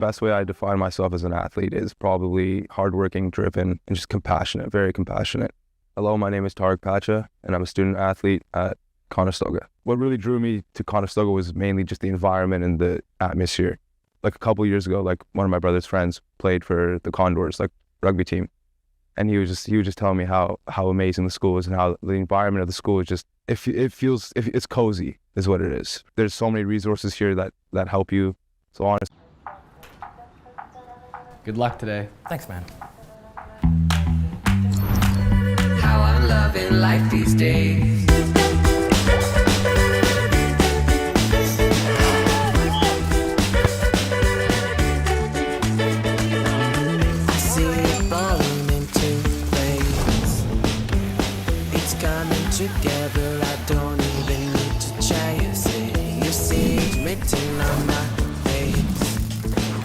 Best way I define myself as an athlete is probably hardworking, driven, and just compassionate, very compassionate. Hello, my name is Tarek Pacha, and I'm a student athlete at Conestoga. What really drew me to Conestoga was mainly just the environment and the atmosphere. Like a couple years ago, like one of my brother's friends played for the Condors, like rugby team. And he was just telling me how amazing the school is and how the environment of the school is just, it's cozy is what it is. There's so many resources here that help you. So honestly. Good luck today. Thanks, man. How I'm loving life these days. I see it falling into place. It's coming together. I don't even need to chase it. You see it written on my face.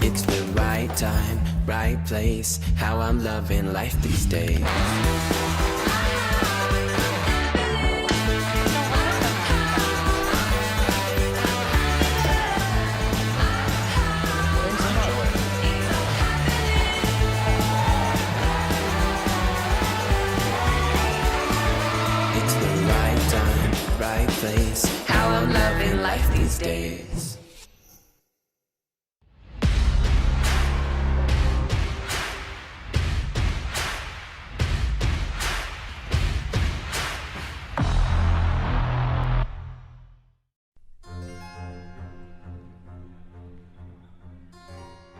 It's the right time, right place. How I'm loving life these days. It's the right time, right place. How I'm loving life these days.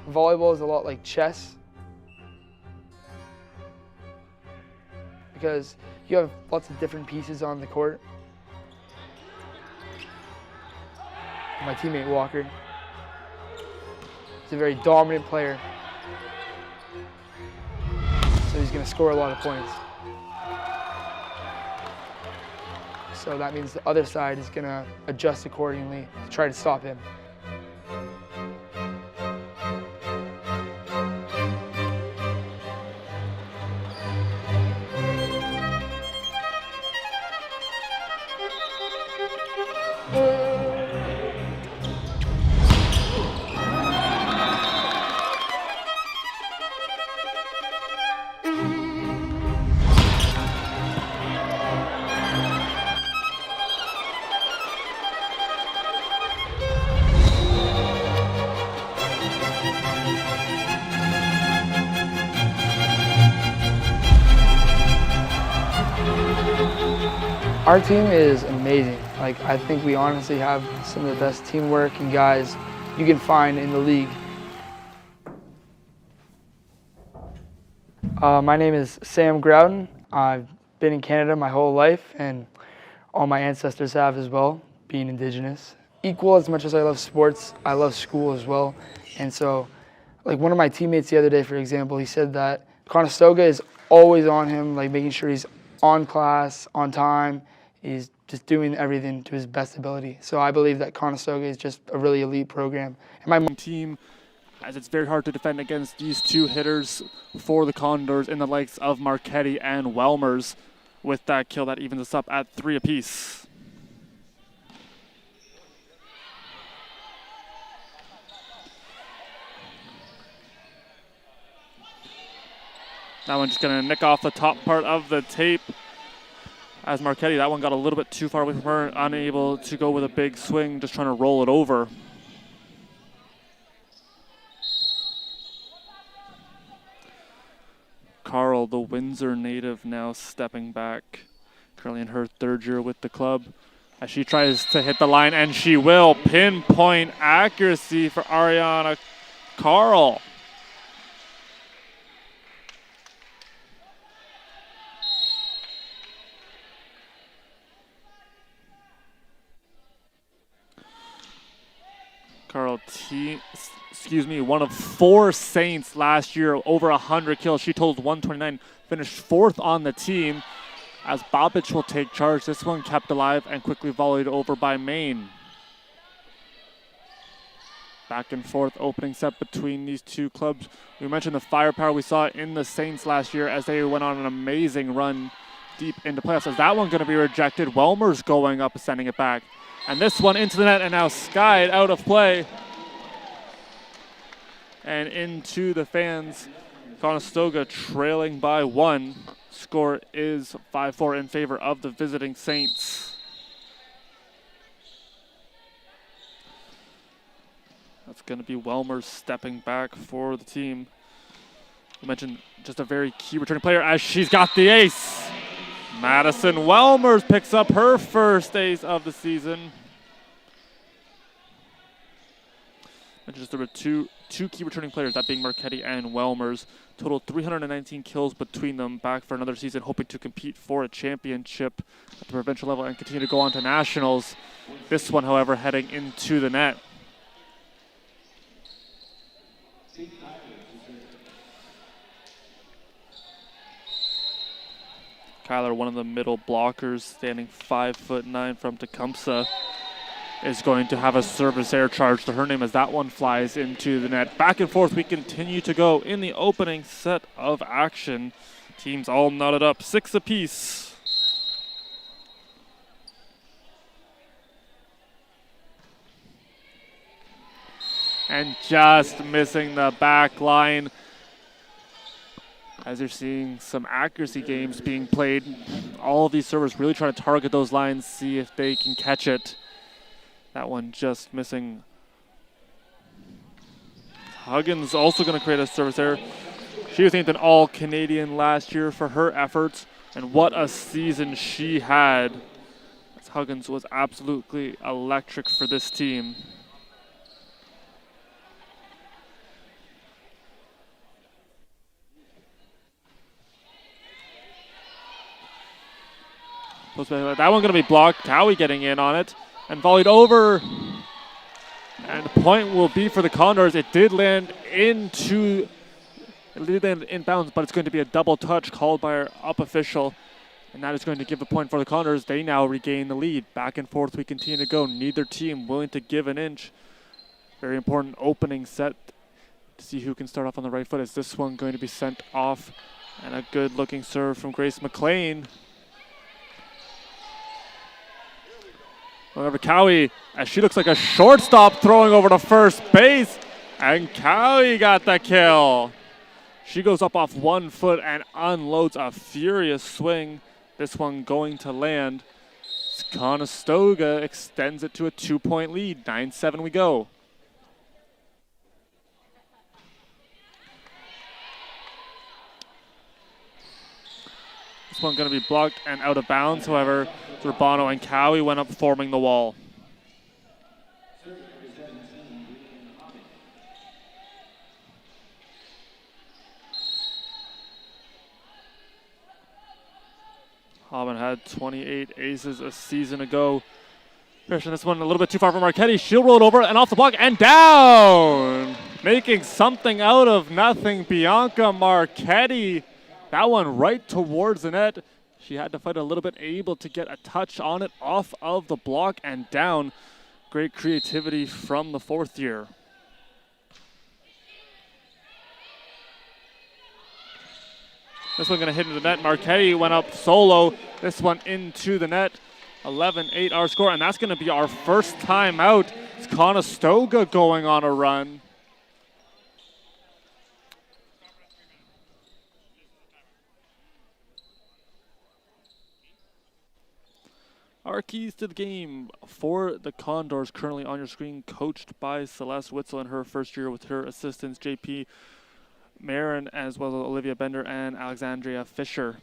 Volleyball is a lot like chess because you have lots of different pieces on the court. My teammate Walker, he's a very dominant player, so he's going to score a lot of points. So that means the other side is going to adjust accordingly to try to stop him. Our team is amazing. Like, I think we honestly have some of the best teamwork and guys you can find in the league. My name is Sam Grouden. I've been in Canada my whole life, and all my ancestors have as well, being Indigenous. Equal as much as I love sports, I love school as well. And so, like one of my teammates the other day, for example, he said that Conestoga is always on him, like making sure he's on class, on time. He's just doing everything to his best ability. So I believe that Conestoga is just a really elite program. And my team, as it's very hard to defend against these two hitters for the Condors in the likes of Marchetti and Welmers, with that kill that evens us up at 3 apiece. That one's just going to nick off the top part of the tape. As Marchetti, that one got a little bit too far away from her, unable to go with a big swing, just trying to roll it over. Carl, the Windsor native, now stepping back, currently in her 3rd year with the club, as she tries to hit the line, and she will. Pinpoint accuracy for Ariana Carl. Carl one of 4 Saints last year, over 100 kills. She totals 129, finished 4th on the team. As Bobic will take charge, this one kept alive and quickly volleyed over by Maine. Back and forth opening set between these two clubs. We mentioned the firepower we saw in the Saints last year as they went on an amazing run deep into playoffs. As that one going to be rejected, Welmer's going up, sending it back. And this one into the net and now skied out of play. and into the fans. Conestoga trailing by 1. Score is 5-4 in favor of the visiting Saints. That's going to be Welmers stepping back for the team. I mentioned just a very key returning player as she's got the ace. Madison Welmers picks up her first ace of the season. And just there were two key returning players, that being Marchetti and Welmers. Total 319 kills between them, back for another season, hoping to compete for a championship at the provincial level and continue to go on to nationals. This one, however, heading into the net. Kyler, one of the middle blockers, standing 5'9" from Tecumseh, is going to have a service air charge to her name as that one flies into the net. Back and forth we continue to go in the opening set of action. Teams all knotted up, 6 apiece. And just missing the back line. As you're seeing some accuracy games being played, all of these servers really trying to target those lines, see if they can catch it. That one just missing. Huggins also going to create a service error. She was named an All-Canadian last year for her efforts, and what a season she had. As Huggins was absolutely electric for this team. That one going to be blocked. Cowie getting in on it and volleyed over. And the point will be for the Condors. It did land in bounds, but it's going to be a double touch called by our up official. And that is going to give the point for the Condors. They now regain the lead. Back and forth we continue to go. Neither team willing to give an inch. Very important opening set to see who can start off on the right foot. Is this one going to be sent off? And a good looking serve from Grace McLean. However, Cowie, as she looks like a shortstop, throwing over to first base, and Cowie got the kill. She goes up off 1 foot and unloads a furious swing. This one going to land. Conestoga extends it to a 2-point lead. 9-7 we go. This one going to be blocked and out of bounds. However, Urbano and Cowie went up forming the wall. Hobbin had 28 aces a season ago. Pushing this one a little bit too far from Marchetti. She'll roll it over and off the block and down. Making something out of nothing, Bianca Marchetti. That one right towards the net. She had to fight a little bit, able to get a touch on it off of the block and down. Great creativity from the 4th year. This one going to hit into the net. Marchetti went up solo. This one into the net. 11-8 our score, and that's going to be our first time out. It's Conestoga going on a run. Our keys to the game for the Condors currently on your screen, coached by Celeste Witzel in her first year with her assistants JP Marin as well as Olivia Bender and Alexandria Fisher.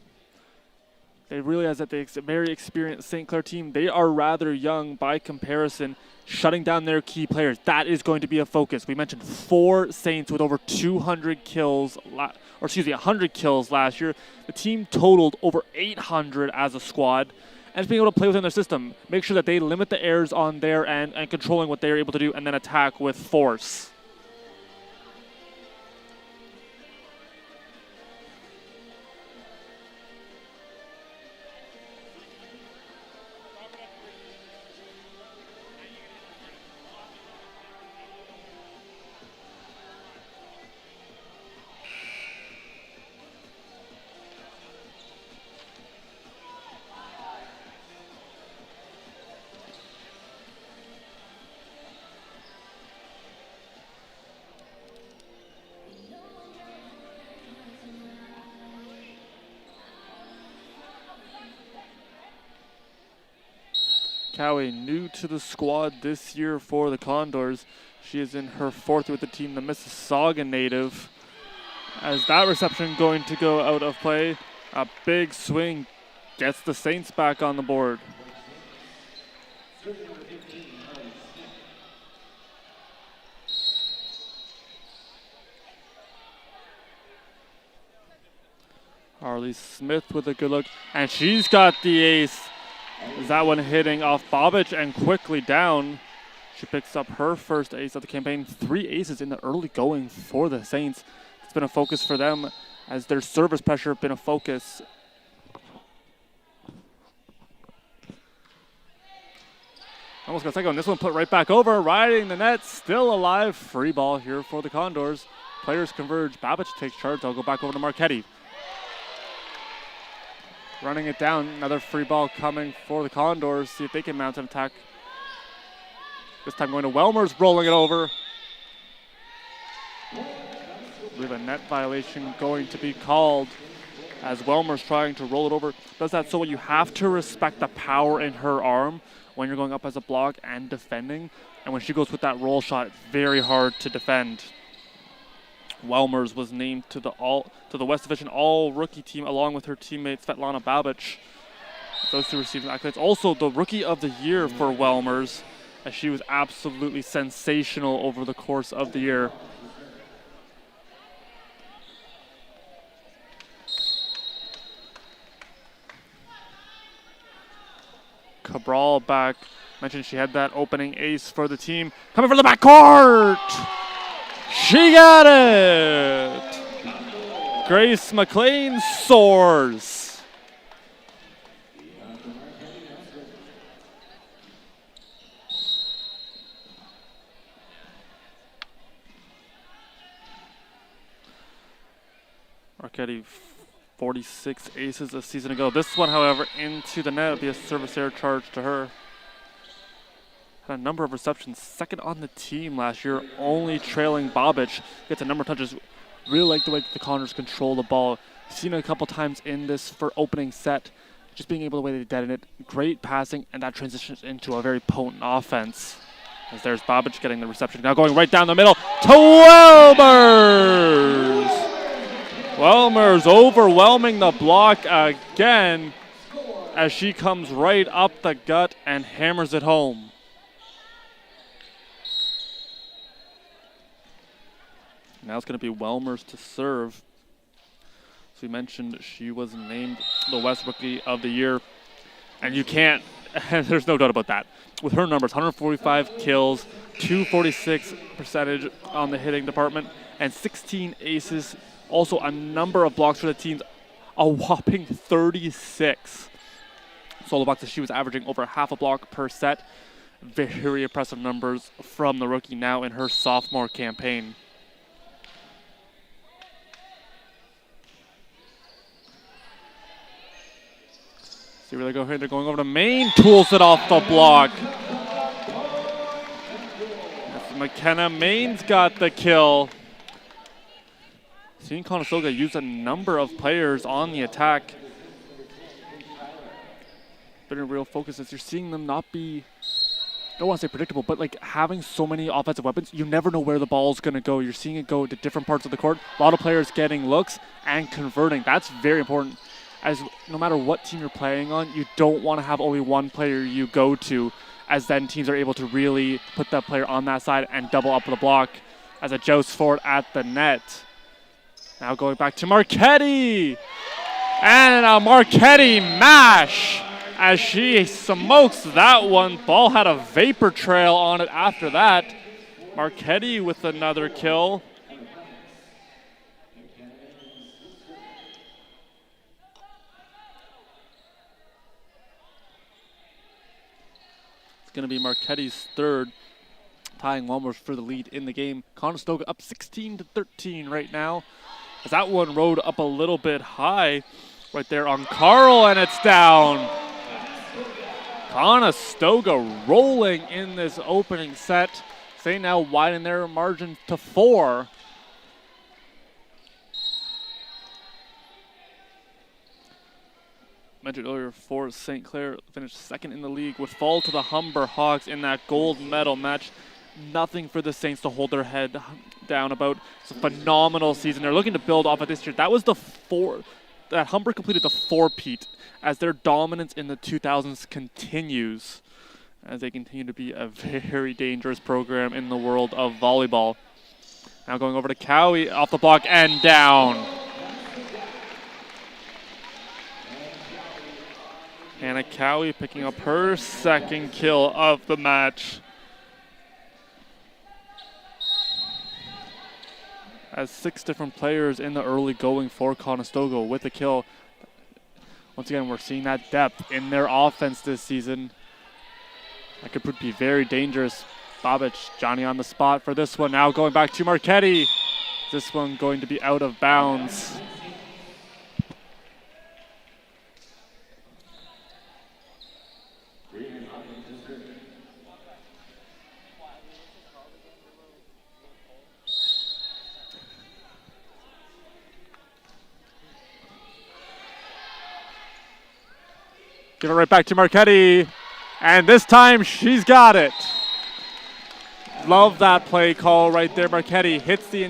They really has that very experienced St. Clair team. They are rather young by comparison, shutting down their key players. That is going to be a focus. We mentioned 4 Saints with over 200 kills, 100 kills last year. The team totaled over 800 as a squad. And just being able to play within their system, make sure that they limit the errors on their end and controlling what they're able to do and then attack with force. Cowie, new to the squad this year for the Condors. She is in her 4th with the team, the Mississauga native. As that reception going to go out of play, a big swing gets the Saints back on the board. Harley Smith with a good look, and she's got the ace. Is that one hitting off Bobic and quickly down. She picks up her first ace of the campaign. 3 aces in the early going for the Saints. It's been a focus for them as their service pressure been a focus. Almost got a second one. This one put right back over, riding the net, still alive. Free ball here for the Condors. Players converge. Babic takes charge. I'll go back over to Marchetti. Running it down. Another free ball coming for the Condors. See if they can mount an attack. This time going to Welmers, rolling it over. We have a net violation going to be called as Welmers trying to roll it over. Does that so you have to respect the power in her arm when you're going up as a block and defending. And when she goes with that roll shot, it's very hard to defend. Welmers was named to the West Division All-Rookie team along with her teammate Svetlana Babic. Those two receiving accolades. Also the Rookie of the Year for Welmers, as she was absolutely sensational over the course of the year. Cabral back. Mentioned she had that opening ace for the team. Coming from the backcourt! She got it! Grace McLean soars. Marchetti, 46 aces a season ago. This one, however, into the net. It'll be a service error charge to her. Had a number of receptions, second on the team last year, only trailing Bobic. Gets a number of touches. Really like the way the Condors control the ball. Seen it a couple times in this for opening set. Just being able to the way they detonate it. Great passing, and that transitions into a very potent offense. As there's Bobic getting the reception. Now going right down the middle to Welmers! Welmers overwhelming the block again as she comes right up the gut and hammers it home. Now it's going to be Welmers to serve. So we mentioned she was named the West Rookie of the Year. And you can't, there's no doubt about that. With her numbers, 145 kills, 246 percentage on the hitting department, and 16 aces. Also a number of blocks for the teams, a whopping 36 solo blocks. She was averaging over half a block per set. Very impressive numbers from the rookie now in her sophomore campaign. See where they go here. They're going over to Maine. Tools it off the block. That's McKenna. Maine's got the kill. Seeing Conestoga use a number of players on the attack. Been a real focus as you're seeing them not be, I don't want to say predictable, but like having so many offensive weapons, you never know where the ball's going to go. You're seeing it go to different parts of the court. A lot of players getting looks and converting. That's very important. As no matter what team you're playing on, you don't want to have only one player you go to, as then teams are able to really put that player on that side and double up the block as a joust for it at the net. Now going back to Marchetti. And a Marchetti mash as she smokes that one. Ball had a vapor trail on it after that. Marchetti with another kill. It's going to be Marchetti's third, tying Welmers for the lead in the game. Conestoga up 16-13 right now. As that one rode up a little bit high right there on Carl, and it's down. Conestoga rolling in this opening set. They now widen their margin to 4. mentioned earlier for St. Clair, finished second in the league, would fall to the Humber Hawks in that gold medal match. Nothing for the Saints to hold their head down about. It's a phenomenal season. They're looking to build off of this year. That was that Humber completed the four-peat as their dominance in the 2000s continues, as they continue to be a very dangerous program in the world of volleyball. Now going over to Cowie, off the block and down. Hannah Cowie picking up her second kill of the match. As 6 different players in the early going for Conestoga with the kill. Once again, we're seeing that depth in their offense this season. That could be very dangerous. Babic, Johnny on the spot for this one. Now going back to Marchetti. This one going to be out of bounds. Give it right back to Marchetti. And this time she's got it. Love that play call right there. Marchetti hits the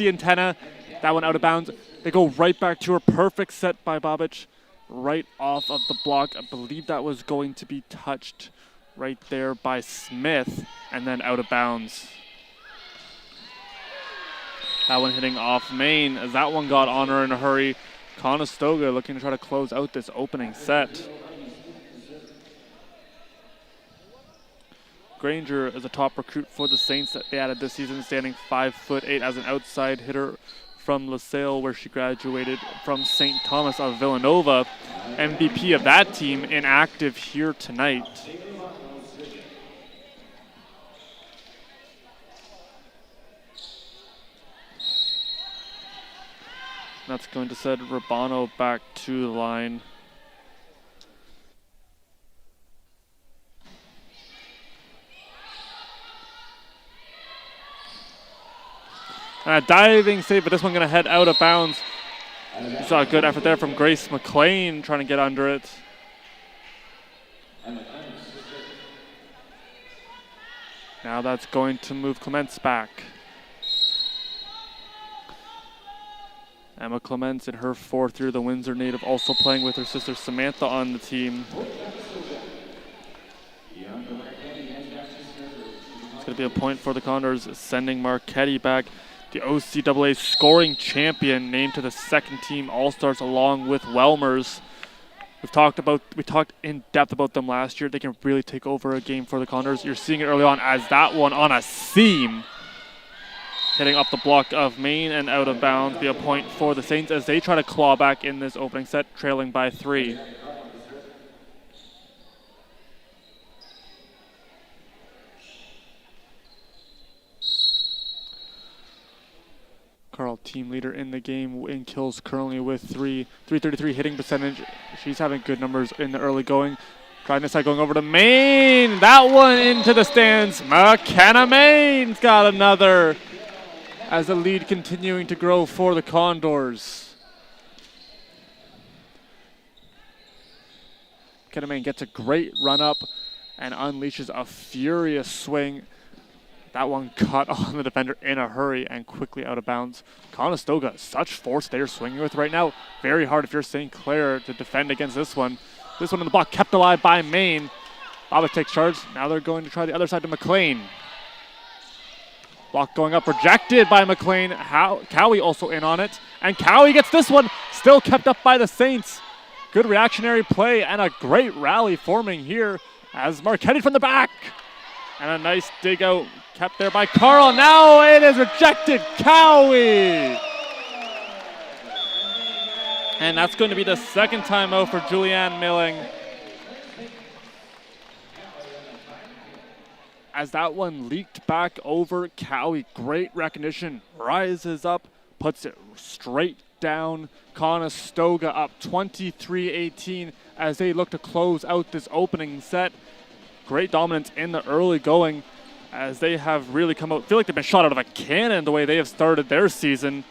antenna. That one out of bounds. They go right back to her. Perfect set by Babic. Right off of the block. I believe that was going to be touched right there by Smith. And then out of bounds. That one hitting off Maine as that one got on her in a hurry. Conestoga looking to try to close out this opening set. Granger is a top recruit for the Saints that they added this season, standing 5'8" as an outside hitter from LaSalle, where she graduated from St. Thomas of Villanova. MVP of that team, inactive here tonight. That's going to send Rabano back to the line. And a diving save, but this one going to head out of bounds. You saw a good effort there from Grace McLean trying to get under it. Now that's going to move Clements back. Emma Clements in her fourth year, the Windsor native, also playing with her sister Samantha on the team. It's going to be a point for the Condors, sending Marchetti back. The OCAA scoring champion, named to the second team All-Stars along with Welmers. We talked in depth about them last year. They can really take over a game for the Condors. You're seeing it early on as that one on a seam, hitting up the block of Maine and out of bounds. Be a point for the Saints as they try to claw back in this opening set, trailing by 3. Carl, team leader in the game in kills currently with 333 hitting percentage. She's having good numbers in the early going. Trying this side, going over to Maine. That one into the stands. McKenna Maine's got another, as the lead continuing to grow for the Condors. McKenna Maine gets a great run up and unleashes a furious swing. That one cut on the defender in a hurry and quickly out of bounds. Conestoga, such force they're swinging with right now. Very hard if you're St. Clair to defend against this one. This one in the block kept alive by Maine. Babic takes charge. Now they're going to try the other side to McLean. Block going up, rejected by McLean. Cowie also in on it. And Cowie gets this one, still kept up by the Saints. Good reactionary play and a great rally forming here as Marchetti from the back. And a nice dig out kept there by Carl. Now it is rejected. Cowie. And that's going to be the second timeout for Julianne Milling. As that one leaked back over Cowie. Great recognition. Rises up, puts it straight down. Conestoga up 23-18 as they look to close out this opening set. Great dominance in the early going as they have really come out. Feel like they've been shot out of a cannon the way they have started their season.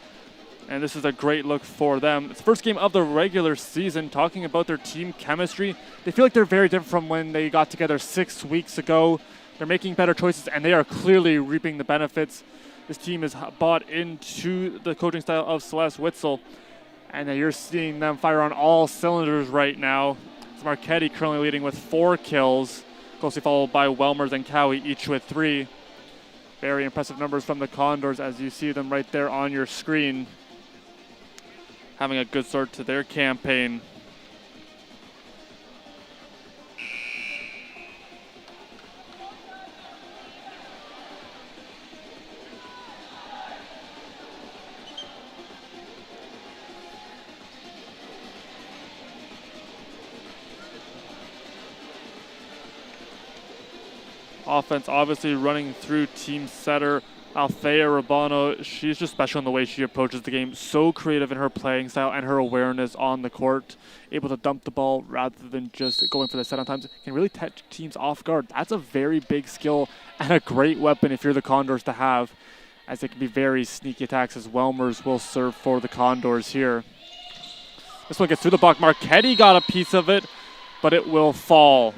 And this is a great look for them. It's the first game of the regular season. Talking about their team chemistry, they feel like they're very different from when they got together 6 weeks ago. They're making better choices, and they are clearly reaping the benefits. This team is bought into the coaching style of Celeste Witzel, and you're seeing them fire on all cylinders right now. It's Marchetti currently leading with 4 kills, closely followed by Welmers and Cowie, each with 3. Very impressive numbers from the Condors as you see them right there on your screen, having a good start to their campaign. Offense obviously running through team setter Althea Rabano. She's just special in the way she approaches the game. So creative in her playing style and her awareness on the court. Able to dump the ball rather than just going for the set on times. Can really catch teams off guard. That's a very big skill and a great weapon if you're the Condors to have, as it can be very sneaky attacks as Welmers will serve for the Condors here. This one gets through the block. Marchetti got a piece of it, but it will fall.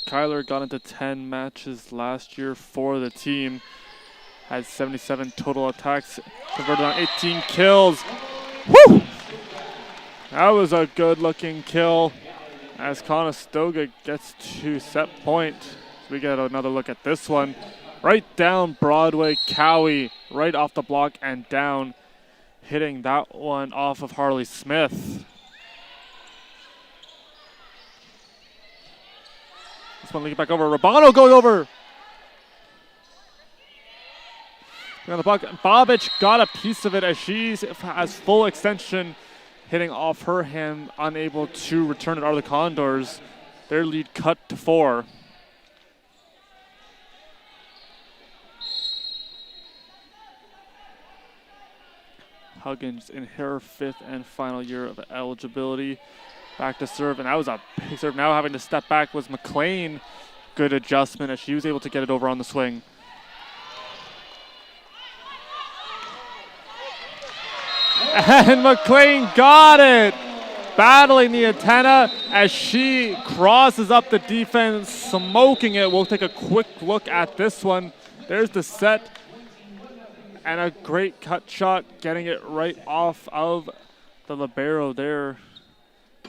Kyler got into 10 matches last year for the team. Had 77 total attacks, converted on 18 kills. Woo! That was a good looking kill as Conestoga gets to set point. We get another look at this one. Right down Broadway, Cowie, right off the block and down, hitting that one off of Harley Smith. This one leaking back over. Rabano going over. On the block. Bobic got a piece of it as she has full extension, hitting off her hand, unable to return it. Are the Condors. Their lead cut to 4. Huggins in her 5th and final year of eligibility. Back to serve, and that was a big serve. Now having to step back was McLean. Good adjustment as she was able to get it over on the swing. And McLean got it! Battling the antenna as she crosses up the defense, smoking it. We'll take a quick look at this one. There's the set. And a great cut shot, getting it right off of the libero there.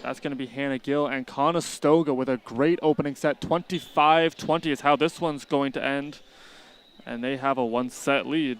That's going to be Hannah Gill, and Conestoga with a great opening set. 25-20 is how this one's going to end. And they have a 1-set lead.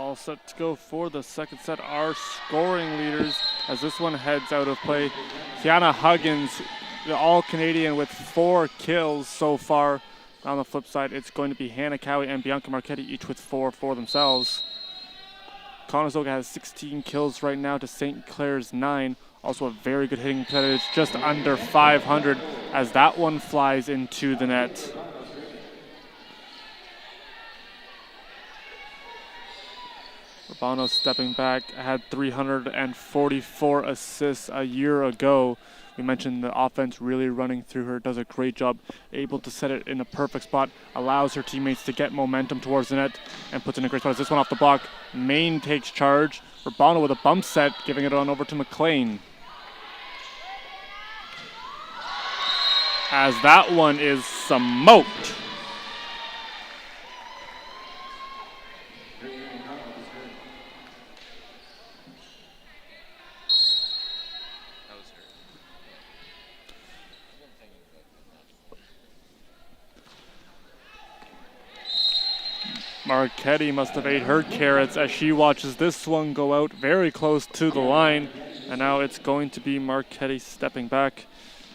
All set to go for the second set. Our scoring leaders as this one heads out of play. Kiana Huggins, the All-Canadian with 4 kills so far. On the flip side, it's going to be Hannah Cowie and Bianca Marchetti, each with 4 for themselves. Conestoga has 16 kills right now to St. Clair's 9. Also a very good hitting percentage, just under 500 as that one flies into the net. Urbano stepping back, had 344 assists a year ago. We mentioned the offense really running through her, does a great job, able to set it in a perfect spot, allows her teammates to get momentum towards the net, and puts in a great spot. As this one off the block, Maine takes charge. Urbano with a bump set, giving it on over to McLean. As that one is smoked. Marchetti must have ate her carrots as she watches this one go out very close to the line. And now it's going to be Marchetti stepping back.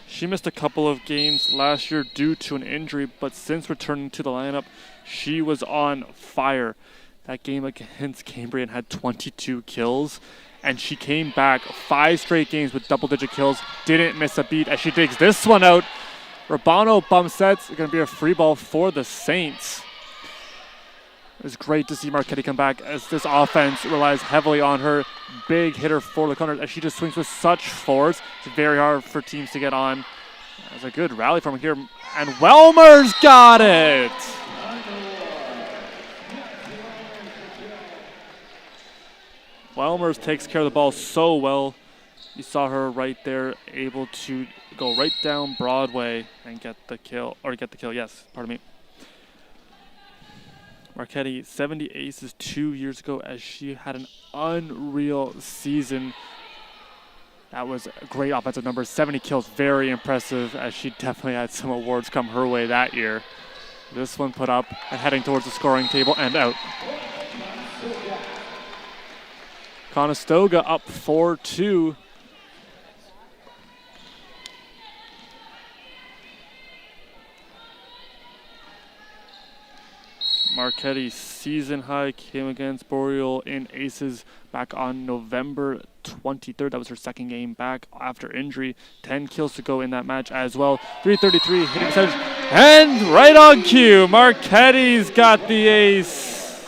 She missed a couple of games last year due to an injury, but since returning to the lineup, she was on fire. That game against Cambrian had 22 kills, and she came back 5 straight games with double-digit kills, didn't miss a beat as she digs this one out. Urbano bump sets, going to be a free ball for the Saints. It's great to see Marchetti come back as this offense relies heavily on her. Big hitter for the Condors as she just swings with such force. It's very hard for teams to get on. That's a good rally from here. And Welmer's got it! Welmers takes care of the ball so well. You saw her right there, able to go right down Broadway and get the kill. Yes, pardon me. Marchetti, 70 aces 2 years ago as she had an unreal season. That was a great offensive numbers. 70 kills, very impressive as she definitely had some awards come her way that year. This one put up and heading towards the scoring table and out. Conestoga up 4-2. Marchetti's season high came against Boreal in aces back on November 23rd. That was her second game back after injury. 10 kills to go in that match as well. 333 hitting percentage. And right on cue, Marchetti's got the ace.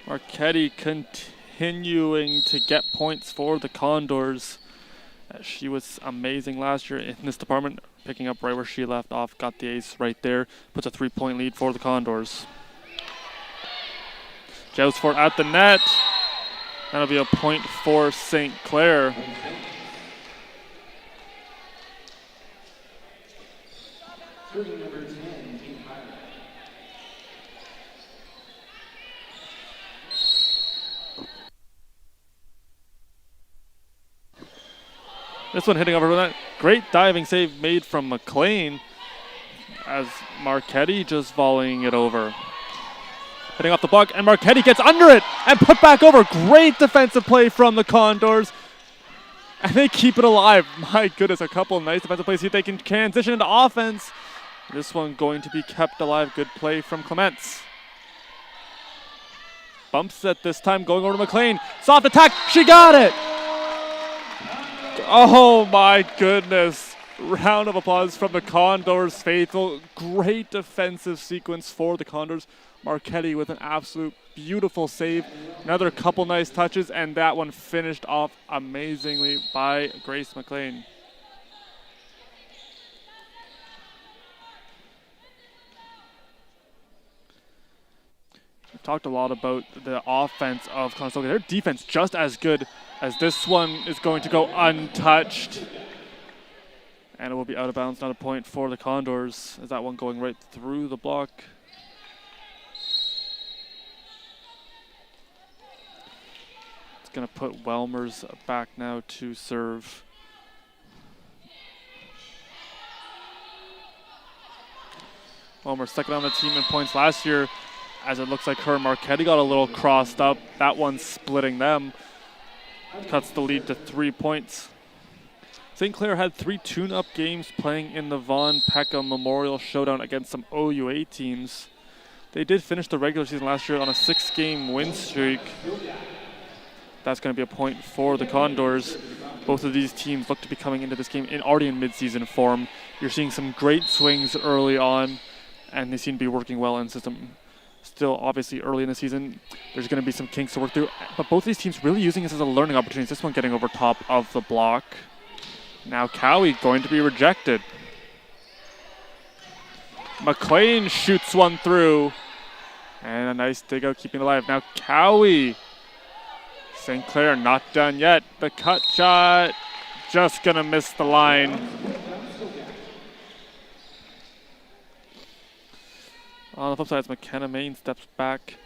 Marchetti continuing to get points for the Condors. She was amazing last year in this department, picking up right where she left off, got the ace right there, puts a 3-point lead for the Condors. Joust for at the net. That'll be a point for St. Clair. This one hitting over the net. Great diving save made from McLean as Marchetti just volleying it over. Hitting off the block, and Marchetti gets under it and put back over. Great defensive play from the Condors. And they keep it alive. My goodness, a couple of nice defensive plays. See if they can transition into offense. This one going to be kept alive. Good play from Clements. Bumps at this time, going over to McLean. Soft attack, she got it! Oh my goodness. Round of applause from the Condors faithful. Great defensive sequence for the Condors. Marchetti with an absolute beautiful save. Another couple nice touches, and that one finished off amazingly by Grace McLean. We've talked a lot about the offense of Conestoga. Their defense just as good as this one is going to go untouched. And it will be out of bounds, not a point for the Condors. As that one going right through the block. It's going to put Welmers back now to serve. Welmers second on the team in points last year. as it looks like her and Marchetti got a little crossed up. That one splitting them. Cuts the lead to 3 points. St. Clair had 3 tune-up games playing in the Von Peckham Memorial Showdown against some OUA teams. They did finish the regular season last year on a 6-game win streak. That's going to be a point for the Condors. Both of these teams look to be coming into this game already in mid-season form. You're seeing some great swings early on, and they seem to be working well in system. Still, obviously, early in the season, there's going to be some kinks to work through. But both of these teams really using this as a learning opportunity. This one getting over top of the block. Now Cowie going to be rejected. McLean shoots one through. And a nice dig out, keeping it alive. Now Cowie. St. Clair not done yet. The cut shot just going to miss the line. On the flip side, as McKenna Main steps back.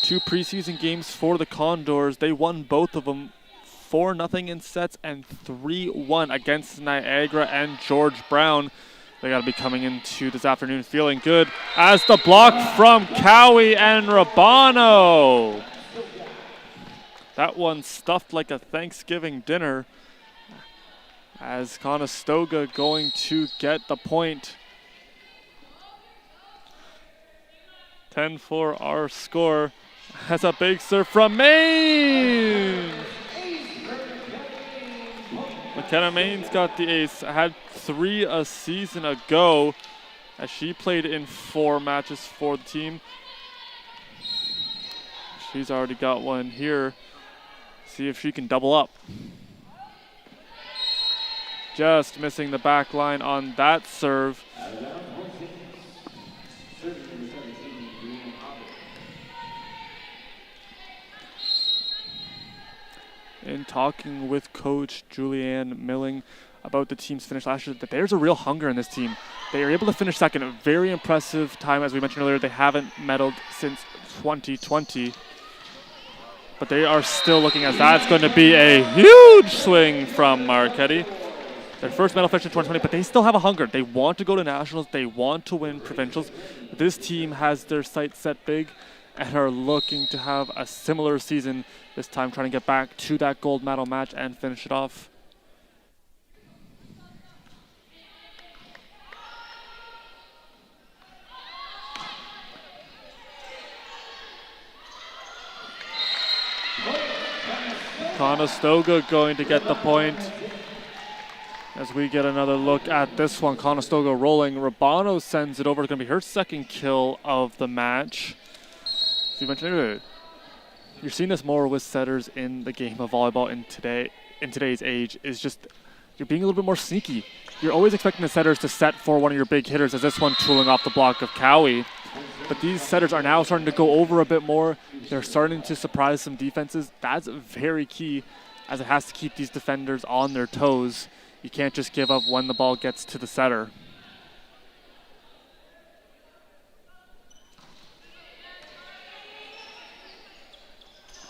2 preseason games for the Condors. They won both of them 4-0 in sets and 3-1 against Niagara and George Brown. They got to be coming into this afternoon feeling good as the block from Cowie and Rabano. That one stuffed like a Thanksgiving dinner as Conestoga going to get the point. 10-4 our score. That's a big serve from Maine. McKenna Main's got the ace. Had 3 a season ago as she played in 4 matches for the team. She's already got one here. See if she can double up. Just missing the back line on that serve. In talking with Coach Julianne Milling about the team's finish last year, that there's a real hunger in this team. They are able to finish second, a very impressive time. As we mentioned earlier, they haven't medaled since 2020. But they are still looking as that's going to be a huge swing from Marchetti. Their first medal finish in 2020, but they still have a hunger. They want to go to nationals. They want to win provincials. This team has their sights set big and are looking to have a similar season this time, trying to get back to that gold medal match and finish it off. Conestoga going to get the point. As we get another look at this one, Conestoga rolling. Rabano sends it over. It's going to be her second kill of the match. So you mentioned earlier, you're seeing this more with setters in the game of volleyball in today's age, is just you're being a little bit more sneaky. You're always expecting the setters to set for one of your big hitters, as this one tooling off the block of Cowie. But these setters are now starting to go over a bit more. They're starting to surprise some defenses. That's very key, as it has to keep these defenders on their toes. You can't just give up when the ball gets to the setter.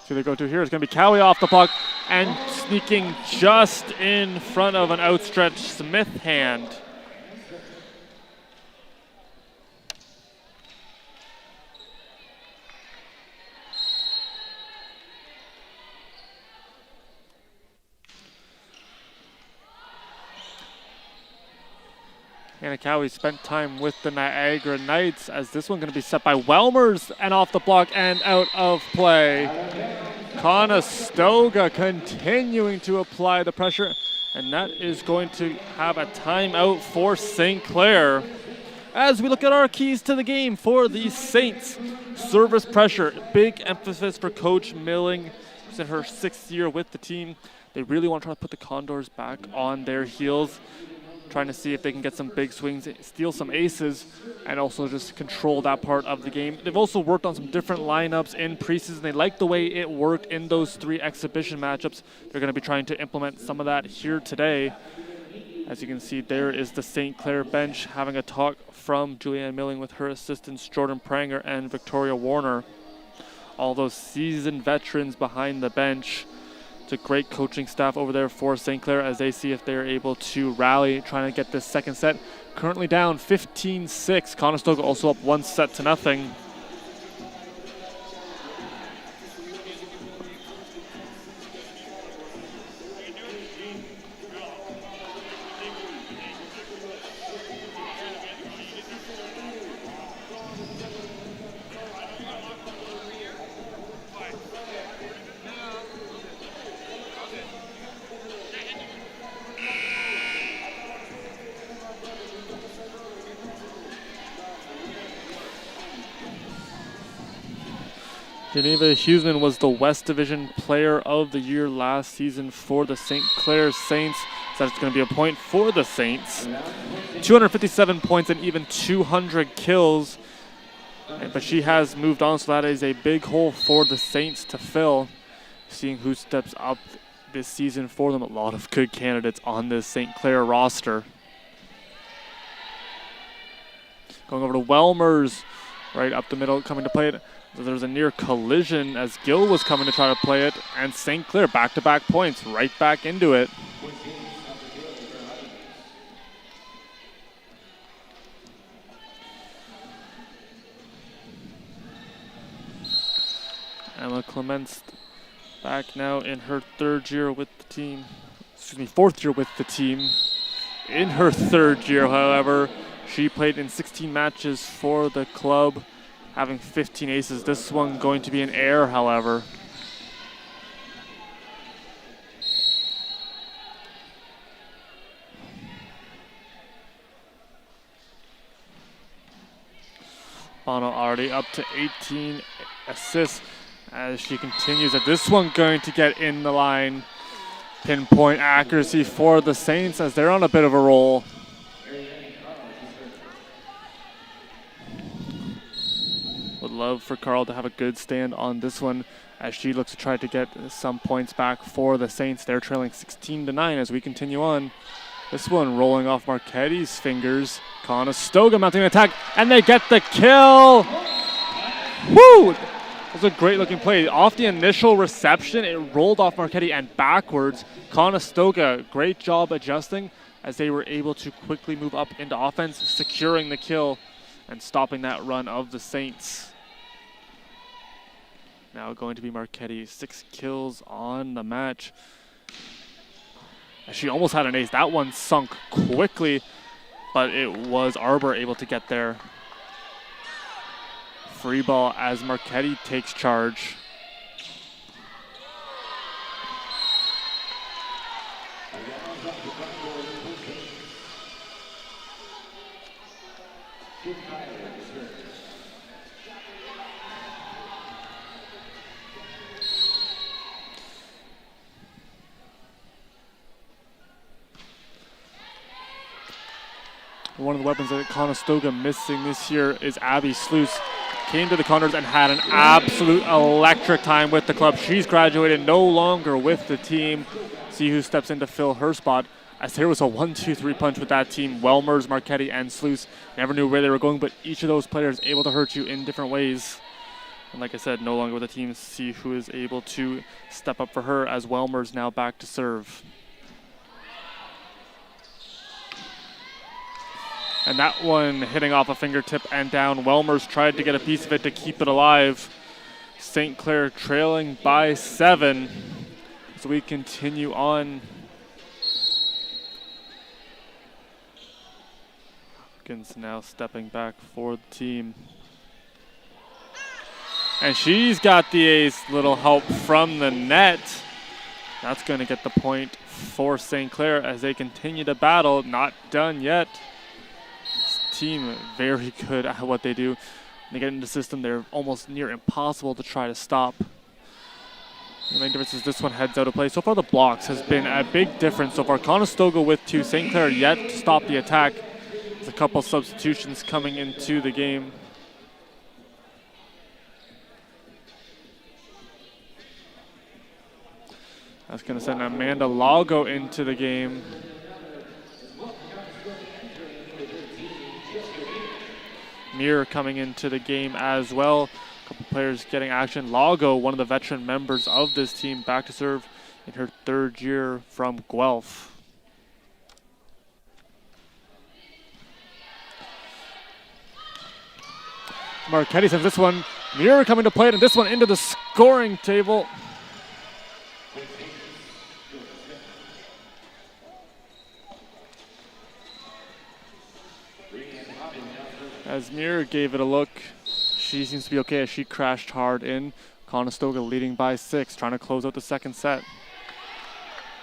So they go to here. It's going to be Cowie off the block and sneaking just in front of an outstretched Smith hand. Anna Cowie spent time with the Niagara Knights, as this one going to be set by Welmers and off the block and out of play. Conestoga continuing to apply the pressure, and that is going to have a timeout for St. Clair. As we look at our keys to the game for the Saints, service pressure, big emphasis for Coach Milling. She's in her 6th year with the team. They really want to try to put the Condors back on their heels, trying to see if they can get some big swings, steal some aces, and also just control that part of the game. They've also worked on some different lineups in preseason. They like the way it worked in those 3 exhibition matchups. They're going to be trying to implement some of that here today. As you can see, there is the St. Clair bench having a talk from Julianne Milling with her assistants Jordan Pranger and Victoria Warner. All those seasoned veterans behind the bench. It's a great coaching staff over there for St. Clair as they see if they're able to rally, trying to get this second set. Currently down 15-6. Conestoga also up 1-0. Geneva Huseman was the West Division Player of the Year last season for the St. Clair Saints. So that's going to be a point for the Saints. 257 points and even 200 kills. But she has moved on, so that is a big hole for the Saints to fill. Seeing who steps up this season for them. A lot of good candidates on this St. Clair roster. Going over to Welmers, right up the middle, coming to play it. So there was a near collision as Gill was coming to try to play it, and St. Clair back-to-back points, right back into it. Emma Clements back now in her fourth year with the team. In her third year, however, she played in 16 matches for the club, having 15 aces. This one going to be an error, however. Bono already up to 18 assists as she continues. At this one going to get in the line. Pinpoint accuracy for the Saints as they're on a bit of a roll. Would love for Carl to have a good stand on this one as she looks to try to get some points back for the Saints. They're trailing 16-9 as we continue on. This one rolling off Marchetti's fingers. Conestoga mounting an attack, and they get the kill. Woo! It was a great looking play. Off the initial reception, it rolled off Marchetti and backwards. Conestoga, great job adjusting as they were able to quickly move up into offense, securing the kill and stopping that run of the Saints. Now going to be Marchetti, 6 kills on the match. She almost had an ace. That one sunk quickly, but it was Arbor able to get there. Free ball as Marchetti takes charge. One of the weapons that Conestoga missing this year is Abby Sluice. Came to the Condors and had an absolute electric time with the club. She's graduated, no longer with the team. See who steps in to fill her spot, as there was a 1-2-3 punch with that team. Welmers, Marchetti, and Sluice. Never knew where they were going, but each of those players able to hurt you in different ways. And like I said, no longer with the team. See who is able to step up for her as Welmers now back to serve. And that one hitting off a fingertip and down. Welmers tried to get a piece of it to keep it alive. St. Clair trailing by 7. So we continue on. Hopkins now stepping back for the team. And she's got the ace. Little help from the net. That's going to get the point for St. Clair as they continue to battle. Not done yet. Team very good at what they do. When they get into the system, they're almost near impossible to try to stop. The main difference is this one heads out of play. So far the blocks has been a big difference so far. Conestoga with 2, St. Clair yet to stop the attack. There's a couple substitutions coming into the game. That's going to send Amanda Lago into the game. Mir coming into the game as well. A couple players getting action. Lago, one of the veteran members of this team, back to serve in her 3rd year from Guelph. Marchetti sends this one. Mir coming to play it, and this one into the scoring table. As Mir gave it a look, she seems to be okay as she crashed hard in. Conestoga leading by 6, trying to close out the second set.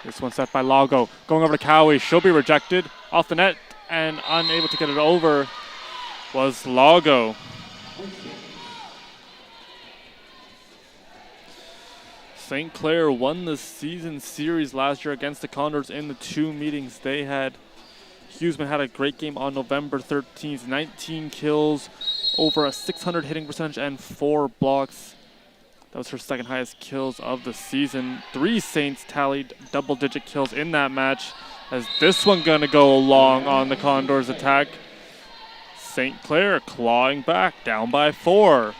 This one set by Lago. Going over to Cowie, she'll be rejected. Off the net and unable to get it over was Lago. St. Clair won the season series last year against the Condors in the 2 meetings they had. Huseman had a great game on November 13th, 19 kills, over a 600 hitting percentage, and 4 blocks. That was her second highest kills of the season. 3 Saints tallied double-digit kills in that match, as this one gonna go long on the Condors attack. St. Clair clawing back, down by 4.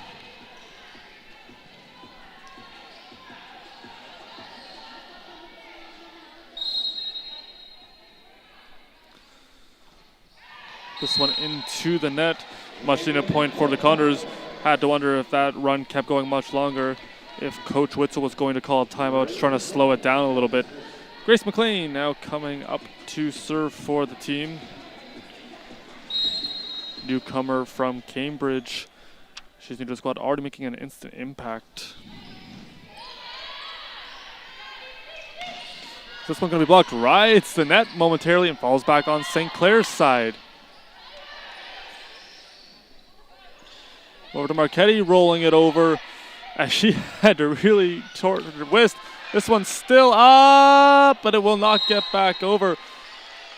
This one into the net. Much needed point for the Condors. Had to wonder if that run kept going much longer, if Coach Witzel was going to call a timeout, just trying to slow it down a little bit. Grace McLean now coming up to serve for the team. Newcomer from Cambridge. She's new to the squad, already making an instant impact. This one going to be blocked right. It's the net momentarily and falls back on St. Clair's side. Over to Marchetti, rolling it over as she had to really tort her wrist. This one's still up, but it will not get back over.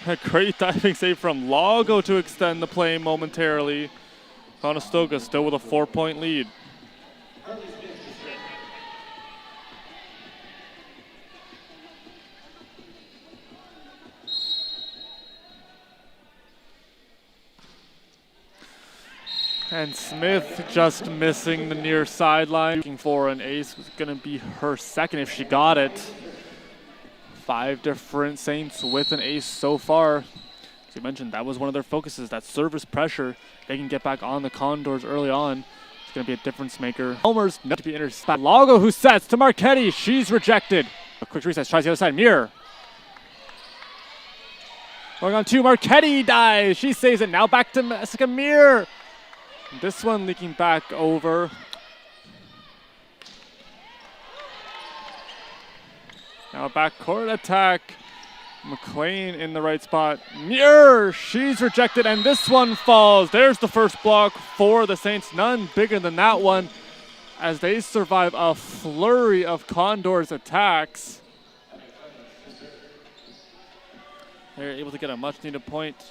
A great diving save from Lago to extend the play momentarily. Conestoga still with a 4-point lead. And Smith just missing the near sideline. Looking for an ace was going to be her second if she got it. 5 different Saints with an ace so far. As you mentioned, that was one of their focuses, that service pressure. They can get back on the Condors early on. It's going to be a difference maker. Elmer's not to be intercepted. Lago who sets to Marchetti. She's rejected. A quick reset, tries the other side. Muir. Going on 2, Marchetti dives. She saves it. Now back to Jessica Muir. This one leaking back over. Now backcourt attack. McLean in the right spot. Muir, she's rejected, and this one falls. There's the first block for the Saints. None bigger than that one as they survive a flurry of Condors attacks. They're able to get a much-needed point.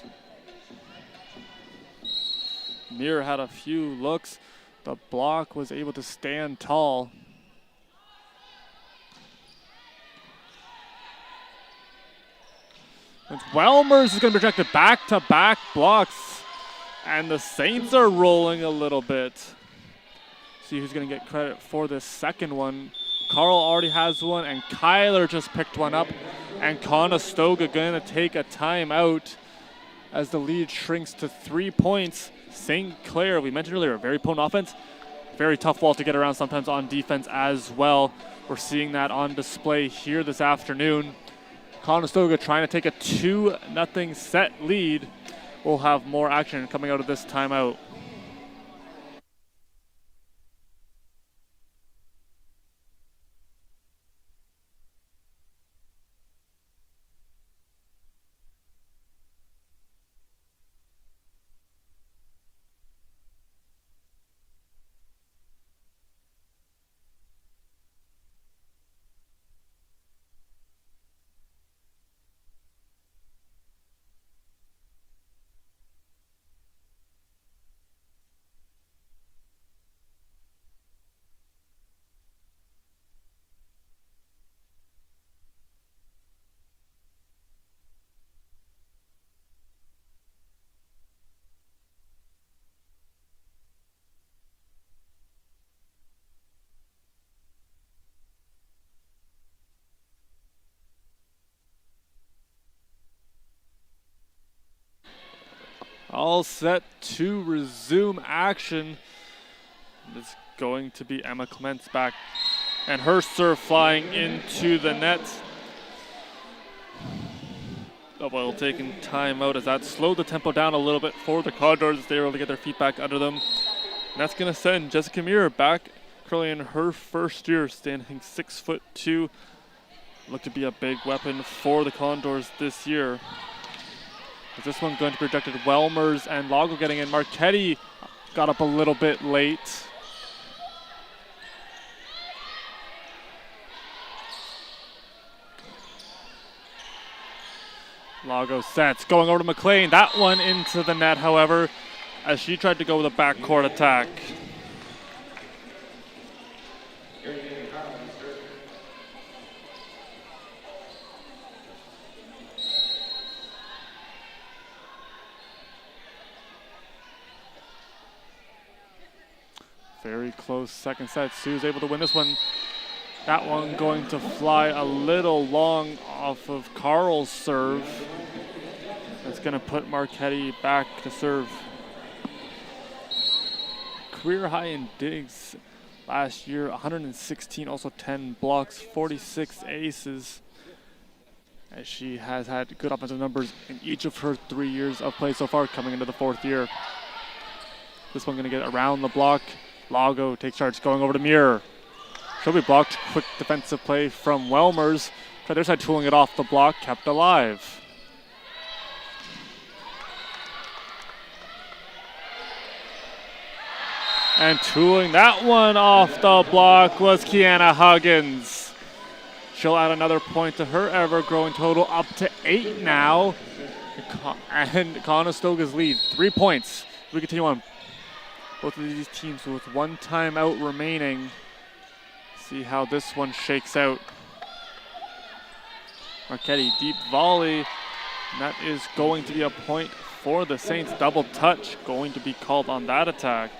Muir had a few looks. The block was able to stand tall. And Welmers is going to be rejected, back-to-back blocks. And the Saints are rolling a little bit. See who's going to get credit for this second one. Carl already has one, and Kyler just picked one up. And Conestoga going to take a timeout as the lead shrinks to 3 points. St. Clair, we mentioned earlier, very potent offense. Very tough wall to get around sometimes on defense as well. We're seeing that on display here this afternoon. Conestoga trying to take a 2-0 set lead. We'll have more action coming out of this timeout. All set to resume action. It's going to be Emma Clements back, and her serve flying into the net. Double taking time out as that slowed the tempo down a little bit for the Condors. They were able to get their feet back under them. And that's going to send Jessica Muir back currently in her first year, standing 6'2". Look to be a big weapon for the Condors this year. Is this one going to be rejected? Welmers and Lago getting in. Marchetti got up a little bit late. Lago sets, going over to McLean. That one into the net, however, as she tried to go with a backcourt attack. Very close second set. Sue's able to win this one. That one going to fly a little long off of Carl's serve. That's going to put Marchetti back to serve. Career high in digs last year, 116, also 10 blocks, 46 aces. As she has had good offensive numbers in each of her 3 years of play so far, coming into the 4th year. This one going to get around the block. Lago takes charge, going over to Muir. She'll be blocked. Quick defensive play from Welmers. Try their side, tooling it off the block, kept alive. And tooling that one off the block was Kiana Huggins. She'll add another point to her ever-growing total, up to 8 now. And Conestoga's lead, 3 points. We continue on. Both of these teams with 1 timeout remaining. See how this one shakes out. Marchetti, deep volley. And that is going to be a point for the Saints. Double touch going to be called on that attack.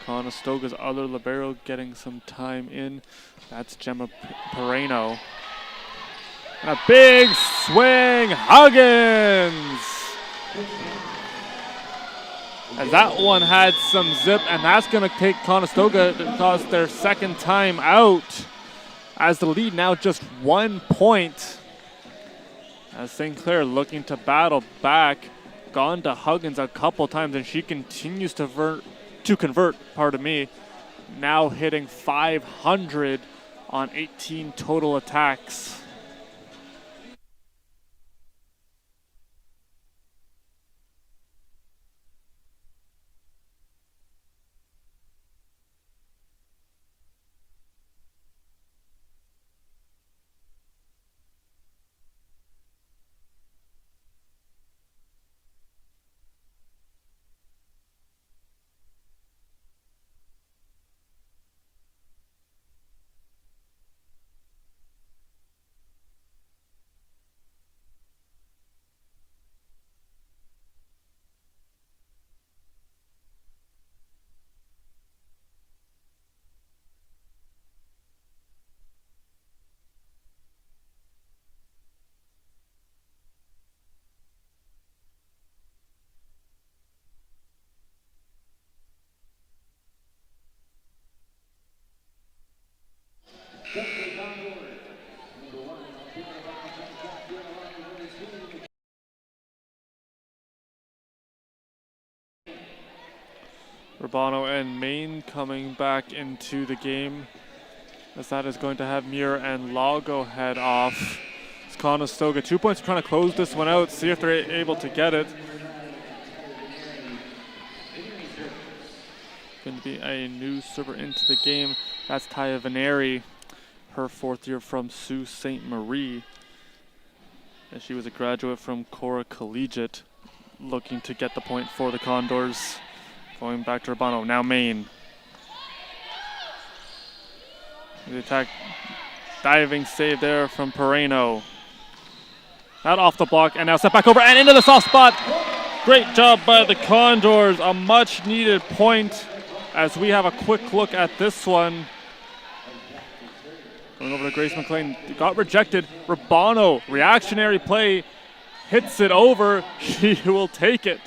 Conestoga's other libero getting some time in. That's Gemma Pereno. And a big swing, Huggins! As that one had some zip, and that's going to take Conestoga to cause their second time out. As the lead now just 1 point. As St. Clair looking to battle back. Gone to Huggins a couple times, and she continues to convert, pardon me. Now hitting 500 on 18 total attacks. Urbano and Maine coming back into the game, as that is going to have Muir and Lago head off. It's Conestoga 2 points, trying to close this one out, see if they're able to get it. Going to be a new server into the game. That's Taya Veneri, her 4th year from Sault Ste. Marie. And she was a graduate from Cora Collegiate, looking to get the point for the Condors. Going back to Urbano, now Maine. The attack, diving save there from Pereno. That off the block, and now set back over and into the soft spot. Great job by the Condors, a much needed point as we have a quick look at this one. Going over to Grace McLean, got rejected. Urbano, reactionary play, hits it over. She will take it.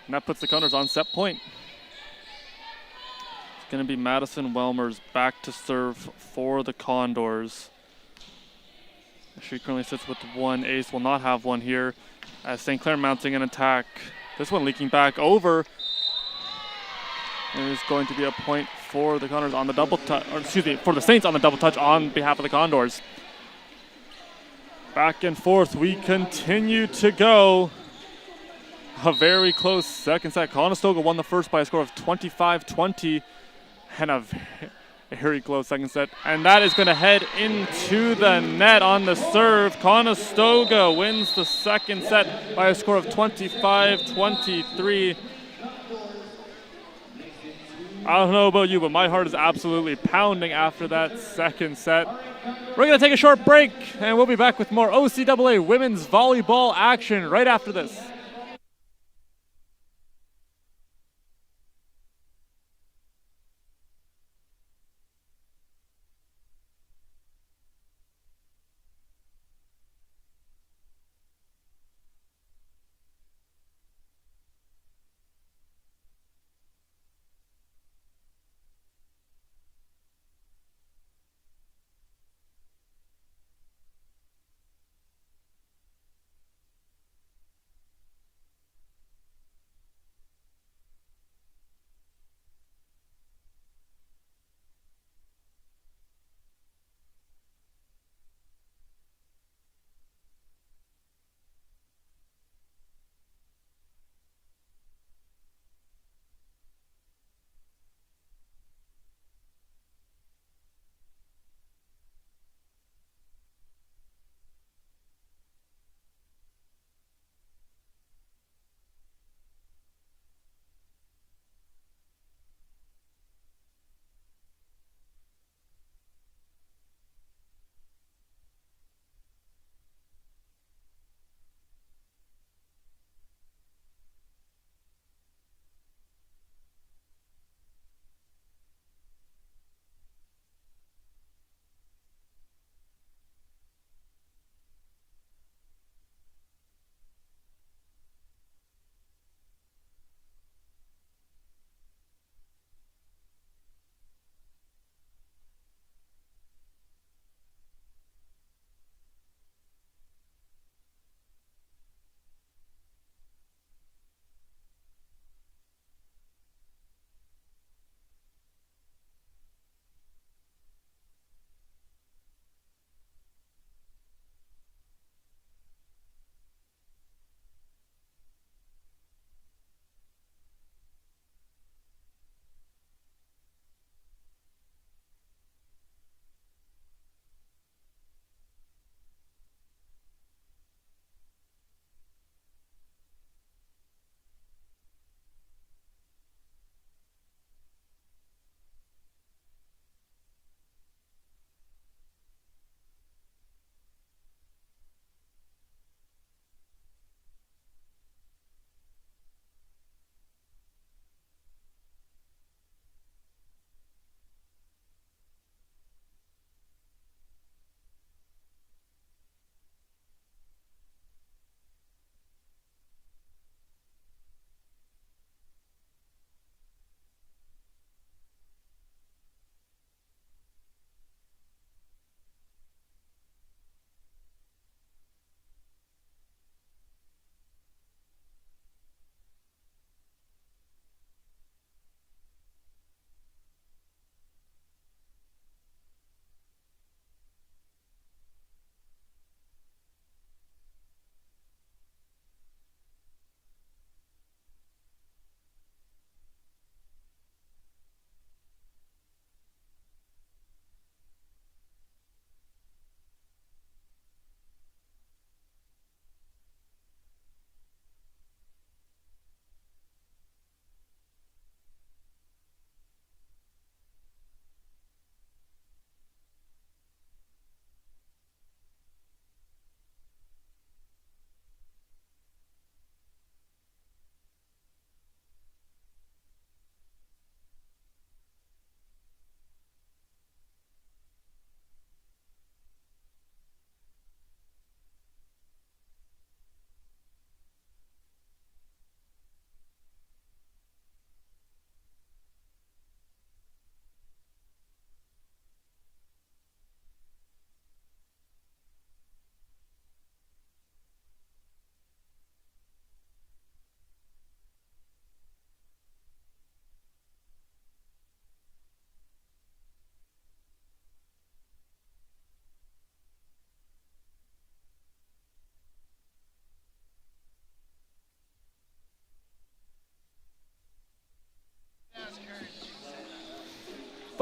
And that puts the Condors on set point. It's going to be Madison Welmers back to serve for the Condors. She currently sits with 1 ace, will not have one here. As St. Clair mounting an attack. This one leaking back over. And it's going to be a point for the Condors on the double touch, or excuse me, for the Saints on the double touch on behalf of the Condors. Back and forth, we continue to go. A very close second set. Conestoga won the first by a score of 25-20, and a Very close second set. And that is going to head into the net on the serve. Conestoga wins the second set by a score of 25-23. I don't know about you, but my heart is absolutely pounding after that second set. We're going to take a short break, and we'll be back with more OCAA women's volleyball action right after this.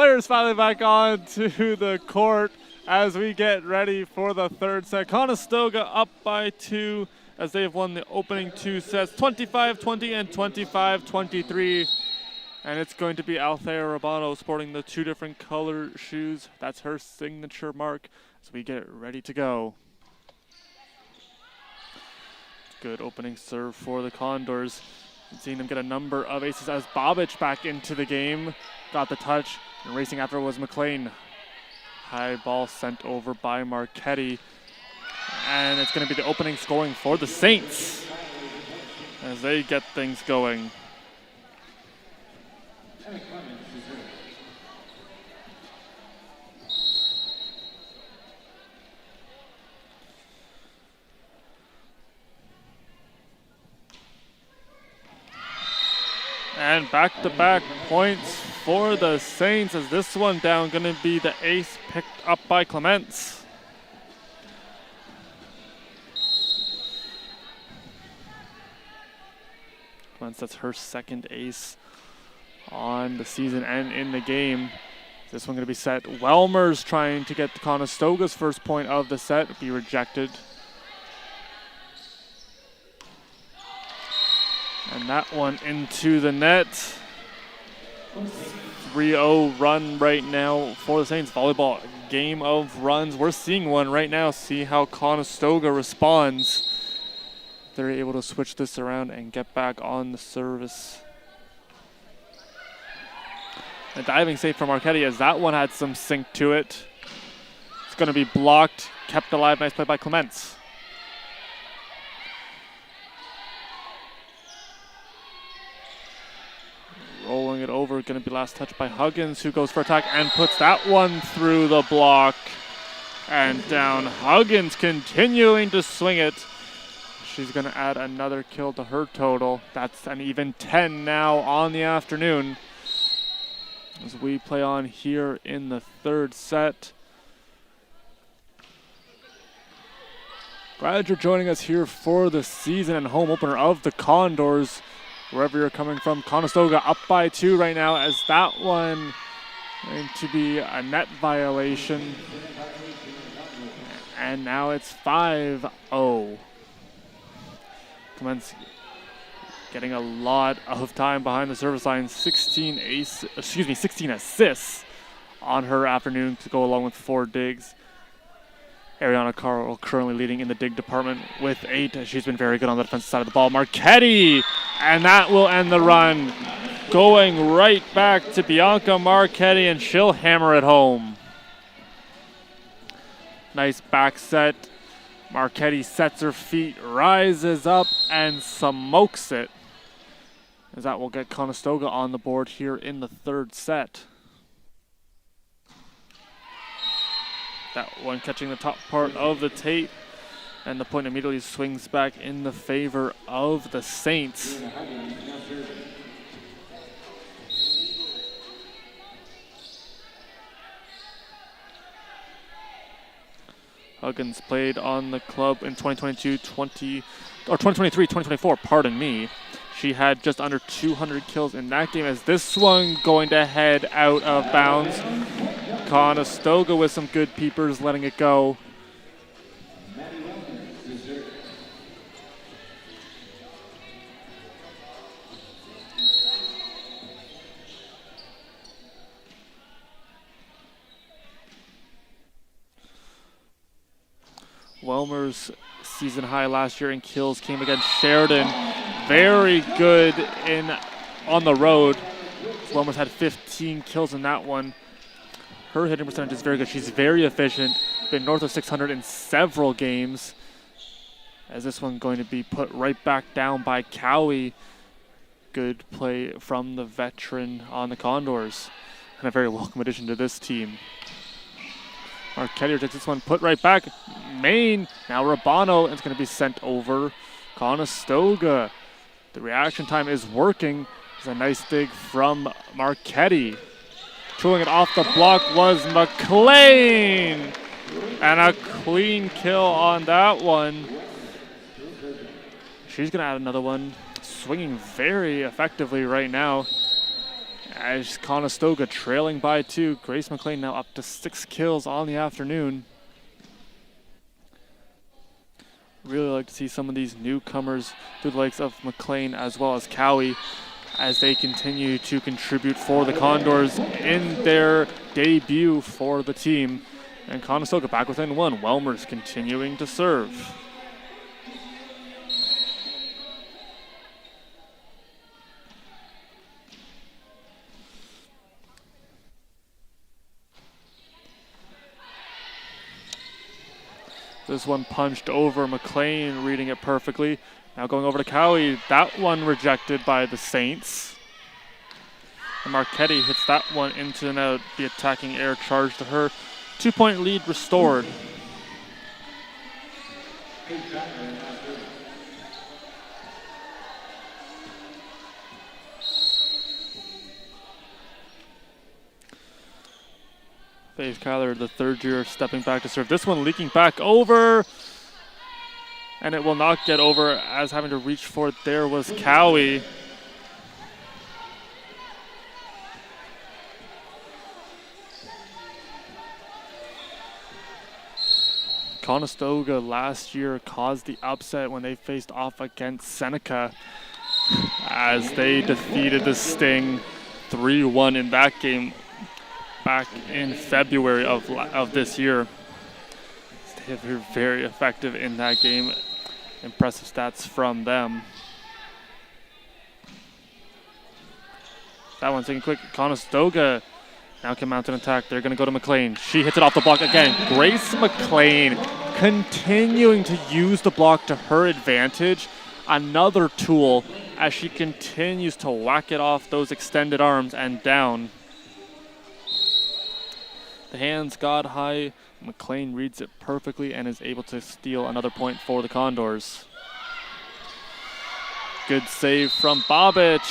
Clair's finally back on to the court as we get ready for the third set. Conestoga up by 2 as they have won the opening 2 sets, 25-20 and 25-23. And it's going to be Althea Rabano sporting the 2 different color shoes. That's her signature mark as we get ready to go. Good opening serve for the Condors. Seeing them get a number of aces as Bobic back into the game. Got the touch, and racing after was McLean. High ball sent over by Marchetti. And it's going to be the opening scoring for the Saints as they get things going. And back-to-back points for the Saints as this one down going to be the ace picked up by Clements. Clements, that's her second ace on the season and in the game. This one going to be set. Welmer's trying to get Conestoga's first point of the set, be rejected. And that one into the net. 3-0 run right now for the Saints. Volleyball, game of runs. We're seeing one right now. See how Conestoga responds. They're able to switch this around and get back on the service. A diving save from Marchetti as that one had some sink to it. It's going to be blocked, kept alive. Nice play by Clements. Rolling it over, going to be last touch by Huggins, who goes for attack and puts that one through the block and down. Huggins continuing to swing it. She's going to add another kill to her total. That's an even 10 now on the afternoon as we play on here in the third set. Glad you're joining us here for the season and home opener of the Condors. Wherever you're coming from, Conestoga up by 2 right now as that one going to be a net violation. And now it's 5-0. Clements getting a lot of time behind the service line. 16 assists on her afternoon to go along with 4 digs. Ariana Carl currently leading in the dig department with 8. She's been very good on the defensive side of the ball. Marchetti, and that will end the run. Going right back to Bianca Marchetti, and she'll hammer it home. Nice back set. Marchetti sets her feet, rises up, and smokes it. As that will get Conestoga on the board here in the third set. That one catching the top part of the tape, and the point immediately swings back in the favor of the Saints. Huggins played on the club in 2023-2024, pardon me. She had just under 200 kills in that game as this one going to head out of bounds. Conestoga with some good peepers, letting it go. Welmer's season high last year in kills came against Sheridan. Very good on the road. Welmer's had 15 kills in that one. Her hitting percentage is very good. She's very efficient. Been north of 600 in several games. As this one going to be put right back down by Cowie. Good play from the veteran on the Condors. And a very welcome addition to this team. Marchetti takes this one, put right back. Main, now Rabano, and it's going to be sent over. Conestoga. The reaction time is working. It's a nice dig from Marchetti. Throwing it off the block was McLean. And a clean kill on that one. She's going to add another one. Swinging very effectively right now. As Conestoga trailing by 2. Grace McLean now up to 6 kills on the afternoon. Really like to see some of these newcomers through the likes of McLean as well as Cowie as they continue to contribute for the Condors in their debut for the team. And Conestoga back within 1. Welmer's continuing to serve. This one punched over. McLean reading it perfectly. Now going over to Cowie. That one rejected by the Saints. And Marchetti hits that one into and out. The attacking air charge to her. 2-point lead restored. Faith Kyler, the third year, stepping back to serve. This one leaking back over. And it will not get over as having to reach for it. There was Cowie. Conestoga last year caused the upset when they faced off against Seneca as they defeated the Sting 3-1 in that game back in February of this year. They were very effective in that game. Impressive stats from them. That one's taking quick. Conestoga now can mount an attack. They're going to go to McLean. She hits it off the block again. Grace McLean continuing to use the block to her advantage. Another tool as she continues to whack it off those extended arms and down. The hands got high. McLean reads it perfectly and is able to steal another point for the Condors. Good save from Bobic.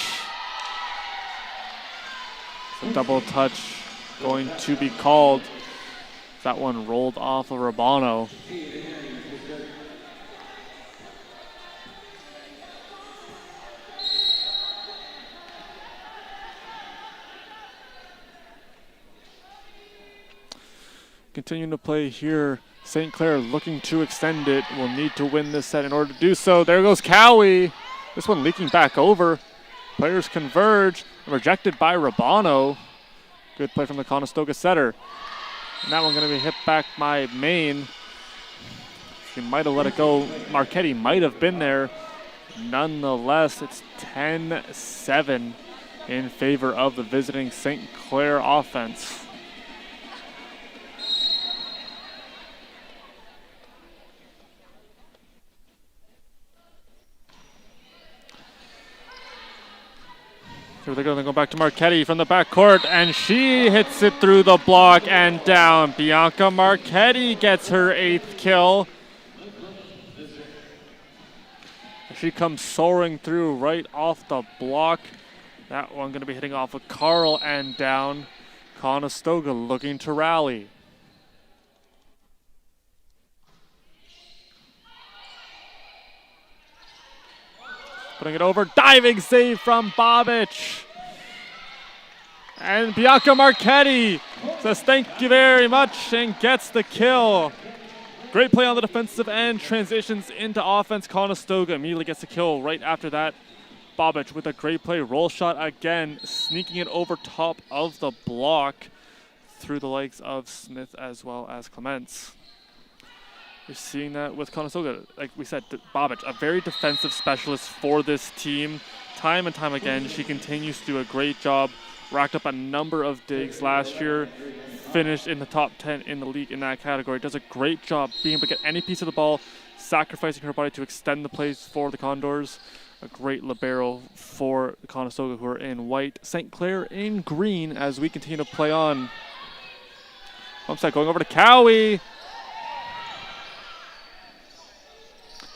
A double touch going to be called. That one rolled off of Rabano. Continuing to play here. St. Clair looking to extend it. Will need to win this set in order to do so. There goes Cowie. This one leaking back over. Players converge. Rejected by Rabano. Good play from the Conestoga setter. And that one going to be hit back by Maine. She might have let it go. Marchetti might have been there. Nonetheless, it's 10-7 in favor of the visiting St. Clair offense. Here they go. They go back to Marchetti from the backcourt, and she hits it through the block and down. Bianca Marchetti gets her 8th kill. She comes soaring through right off the block. That one going to be hitting off of Carl and down. Conestoga looking to rally. Putting it over, diving save from Bobic. And Bianca Marchetti says thank you very much and gets the kill. Great play on the defensive end, transitions into offense. Conestoga immediately gets the kill right after that. Bobic with a great play, roll shot again, sneaking it over top of the block through the legs of Smith as well as Clements. You're seeing that with Conestoga. Like we said, Bobic, a very defensive specialist for this team. Time and time again, she continues to do a great job. Racked up a number of digs last year. Finished in the top 10 in the league in that category. Does a great job being able to get any piece of the ball, sacrificing her body to extend the plays for the Condors. A great libero for the Conestoga, who are in white. St. Clair in green as we continue to play on. Homestead going over to Cowie.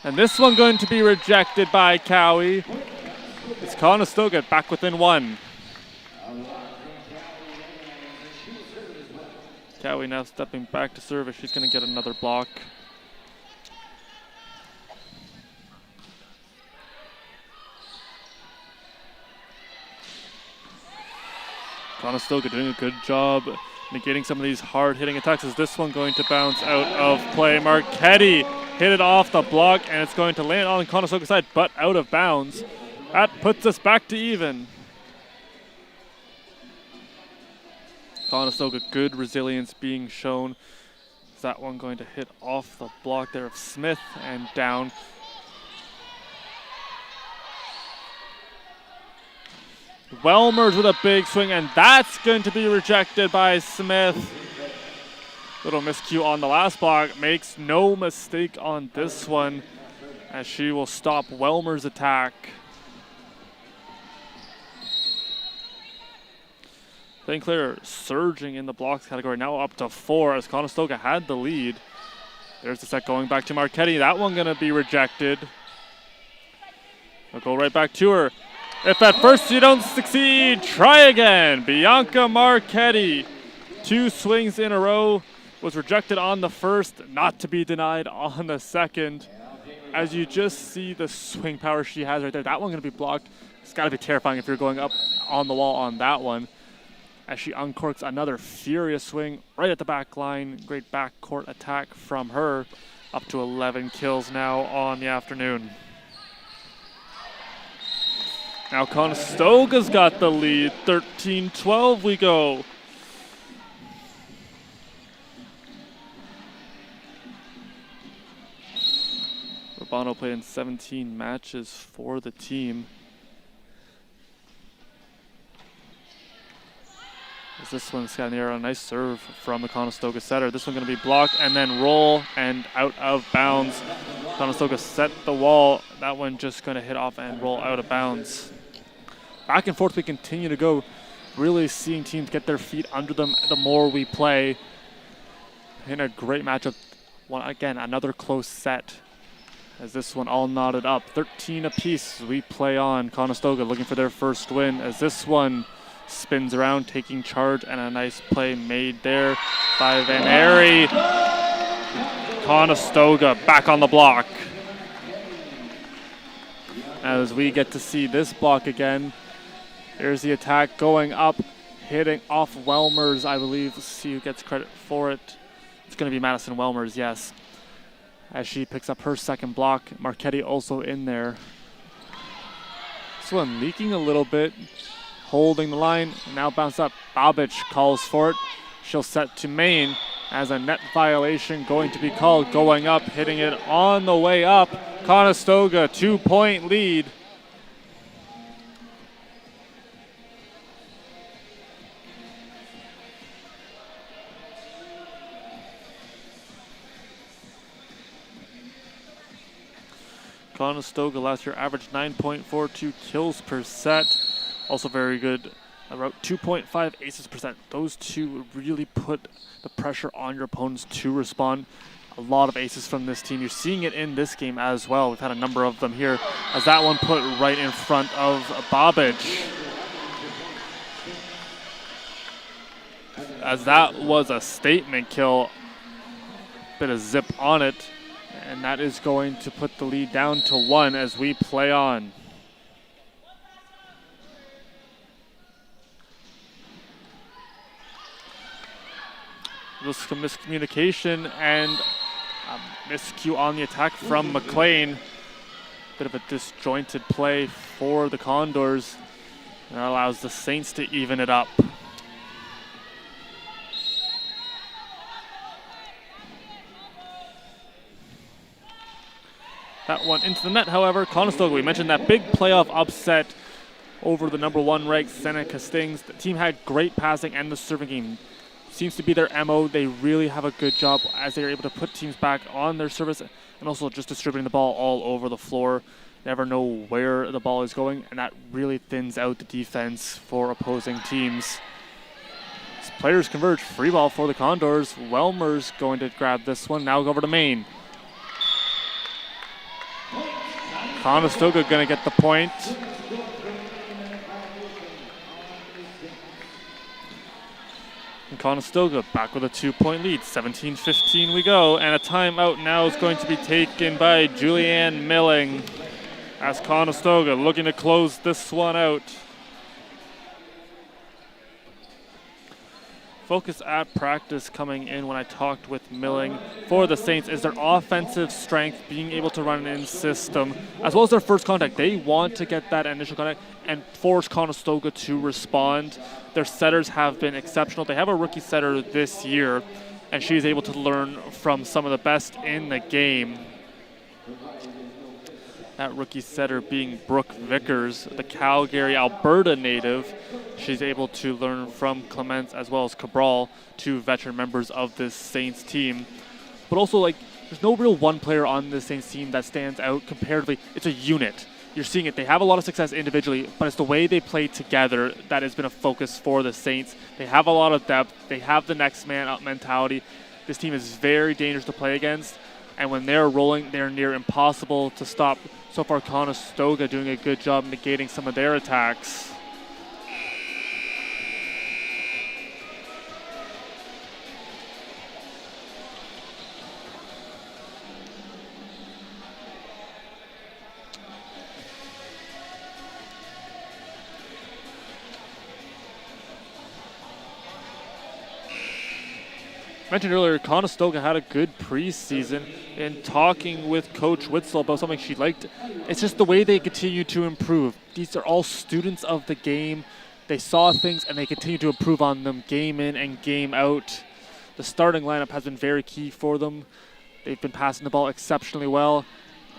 And this one going to be rejected by Cowie. It's Conestoga back within 1. Cowie now stepping back to serve as she's going to get another block. Conestoga doing a good job negating some of these hard-hitting attacks. Is this one going to bounce out of play? Marchetti hit it off the block, and it's going to land on Conestoga's side, but out of bounds. That puts us back to even. Conestoga, good resilience being shown. Is that one going to hit off the block there of Smith and down? Welmers with a big swing, and that's going to be rejected by Smith. Little miscue on the last block, makes no mistake on this one, as she will stop Welmer's attack. St. Clair surging in the blocks category, now up to 4 as Conestoga had the lead. There's the set going back to Marchetti. That one gonna be rejected. I'll go right back to her. If at first you don't succeed, try again. Bianca Marchetti, 2 swings in a row, was rejected on the first, not to be denied on the second. As you just see the swing power she has right there, that one gonna be blocked. It's gotta be terrifying if you're going up on the wall on that one. As she uncorks another furious swing right at the back line. Great backcourt attack from her. Up to 11 kills now on the afternoon. Now Conestoga's got the lead, 13-12 we go. Urbano played in 17 matches for the team. As this one's got in the air, a nice serve from the Conestoga setter. This one gonna be blocked and then roll and out of bounds. Conestoga set the wall. That one just gonna hit off and roll out of bounds. Back and forth we continue to go. Really seeing teams get their feet under them the more we play. In a great matchup. Again, another close set. As this one all knotted up. 13 apiece we play on. Conestoga looking for their first win. As this one spins around, taking charge, and a nice play made there by Van Airy. Conestoga back on the block. As we get to see this block again. Here's the attack going up, hitting off Welmers, I believe. Let's see who gets credit for it. It's going to be Madison Welmers, yes. As she picks up her second block. Marchetti also in there. This one leaking a little bit. Holding the line, now bounce up. Babic calls for it. She'll set to main as a net violation going to be called. Going up, hitting it on the way up. Conestoga, 2-point lead. Conestoga last year averaged 9.42 kills per set. Also very good, about 2.5 aces per set. Those two really put the pressure on your opponents to respond. A lot of aces from this team. You're seeing it in this game as well. We've had a number of them here. As that one put right in front of Babic. As that was a statement kill. Bit of zip on it. And that is going to put the lead down to 1 as we play on. This miscommunication and a miscue on the attack from McLean. Bit of a disjointed play for the Condors. And that allows the Saints to even it up. That one into the net, however. Conestoga, we mentioned that big playoff upset over the #1 ranked Seneca Stings. The team had great passing and the serving game. Seems to be their MO. They really have a good job as they're able to put teams back on their service and also just distributing the ball all over the floor. Never know where the ball is going, and that really thins out the defense for opposing teams. As players converge, free ball for the Condors. Welmer's going to grab this one. Now go over to main. Conestoga going to get the point. And Conestoga back with a 2-point lead. 17-15 we go. And a timeout now is going to be taken by Julianne Milling. As Conestoga looking to close this one out. focus at practice coming in when I talked with Milling for the Saints is their offensive strength, being able to run an in system, as well as their first contact. They want to get that initial contact and force Conestoga to respond. Their setters have been exceptional. They have a rookie setter this year, and she's able to learn from some of the best in the game. That rookie setter being Brooke Vickers, the Calgary, Alberta native. She's able to learn from Clements as well as Cabral, two veteran members of this Saints team. But also, like, there's no real one player on this Saints team that stands out comparatively. It's a unit. You're seeing it. They have a lot of success individually, but it's the way they play together that has been a focus for the Saints. They have a lot of depth. They have the next man up mentality. This team is very dangerous to play against, and when they're rolling, they're near impossible to stop. So far, Conestoga doing a good job negating some of their attacks. Mentioned earlier, Conestoga had a good preseason. In talking with Coach Witzel about something she liked, it's just the way they continue to improve. These are all students of the game. They saw things and they continue to improve on them game in and game out. The starting lineup has been very key for them. They've been passing the ball exceptionally well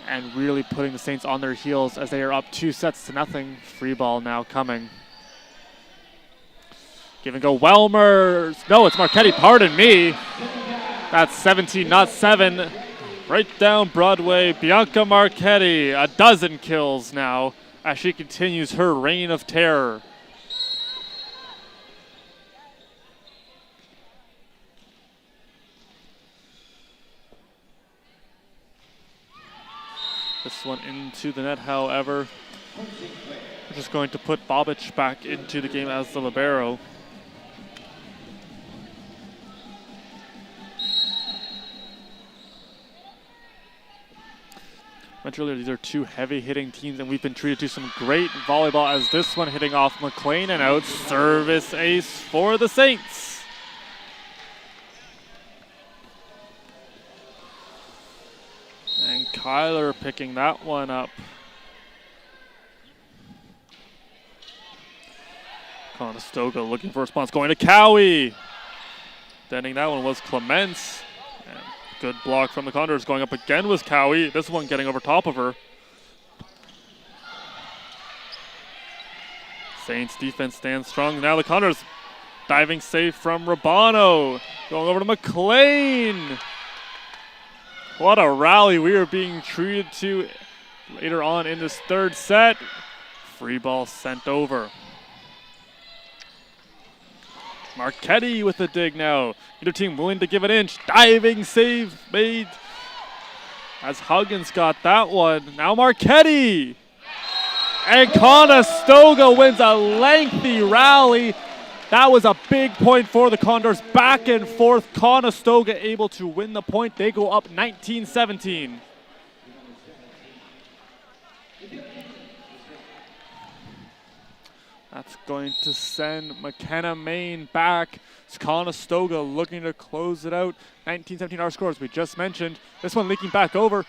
and really putting the Saints on their heels as they are up 2-0. Free ball now coming. Give and go, Welmers. No, it's Marchetti, pardon me. That's 17, not 7. Right down Broadway, Bianca Marchetti, a dozen kills now as she continues her reign of terror. This one into the net, however. We're just going to put Bobic back into the game as the libero. Mentioned earlier, these are two heavy-hitting teams, and we've been treated to some great volleyball as this one hitting off McLean and out. Service ace for the Saints. And Kyler picking that one up. Conestoga looking for a response, going to Cowie. Ending that one was Clements. And good block from the Condors, going up again with Cowie. This one getting over top of her. Saints defense stands strong. Now the Condors diving safe from Rabano. Going over to McLean. What a rally we are being treated to later on in this third set. Free ball sent over. Marchetti with the dig now. Either team willing to give an inch. Diving save made as Huggins got that one. Now Marchetti. And Conestoga wins a lengthy rally. That was a big point for the Condors. Back and forth. Conestoga able to win the point. They go up 19-17. That's going to send McKenna Main back. It's Conestoga looking to close it out. 19-17 our scores we just mentioned. This one leaking back over.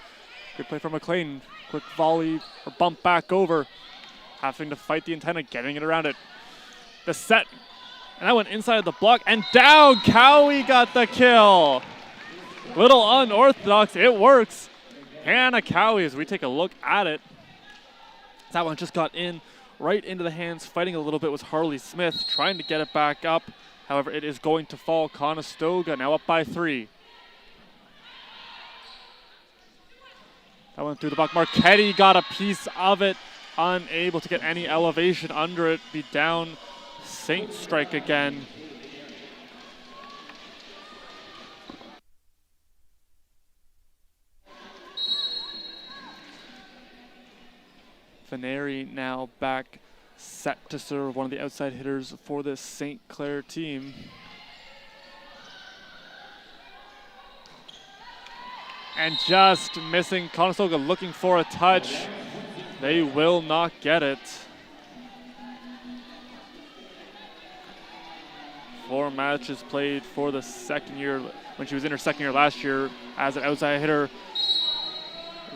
Good play from McLean. Quick volley or bump back over. Having to fight the antenna, getting it around it. The set. And that went inside the block and down. Cowie got the kill. Little unorthodox. It works. Hannah Cowie as we take a look at it. That one just got in. Right into the hands, fighting a little bit was Harley Smith, trying to get it back up. However, it is going to fall. Conestoga now up by 3. That went through the block. Marchetti got a piece of it, unable to get any elevation under it. Be down. Saints strike again. Faneri now back set to serve, one of the outside hitters for this St. Clair team. And just missing. Conestoga looking for a touch. They will not get it. 4 matches played for the second year, when she was in her second year last year as an outside hitter.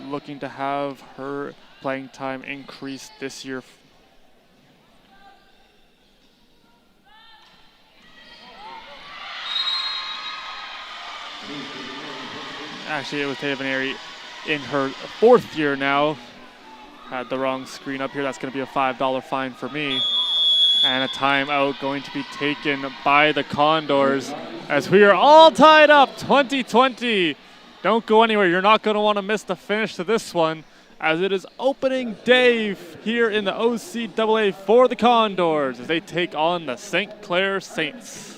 Looking to have her playing time increase this year. Actually, it was Taya Veneri in her 4th year now. Had the wrong screen up here. That's going to be a $5 fine for me. And a timeout going to be taken by the Condors as we are all tied up 20-20. Don't go anywhere. You're not going to want to miss the finish to this one, as it is opening day here in the OCAA for the Condors as they take on the St. Clair Saints.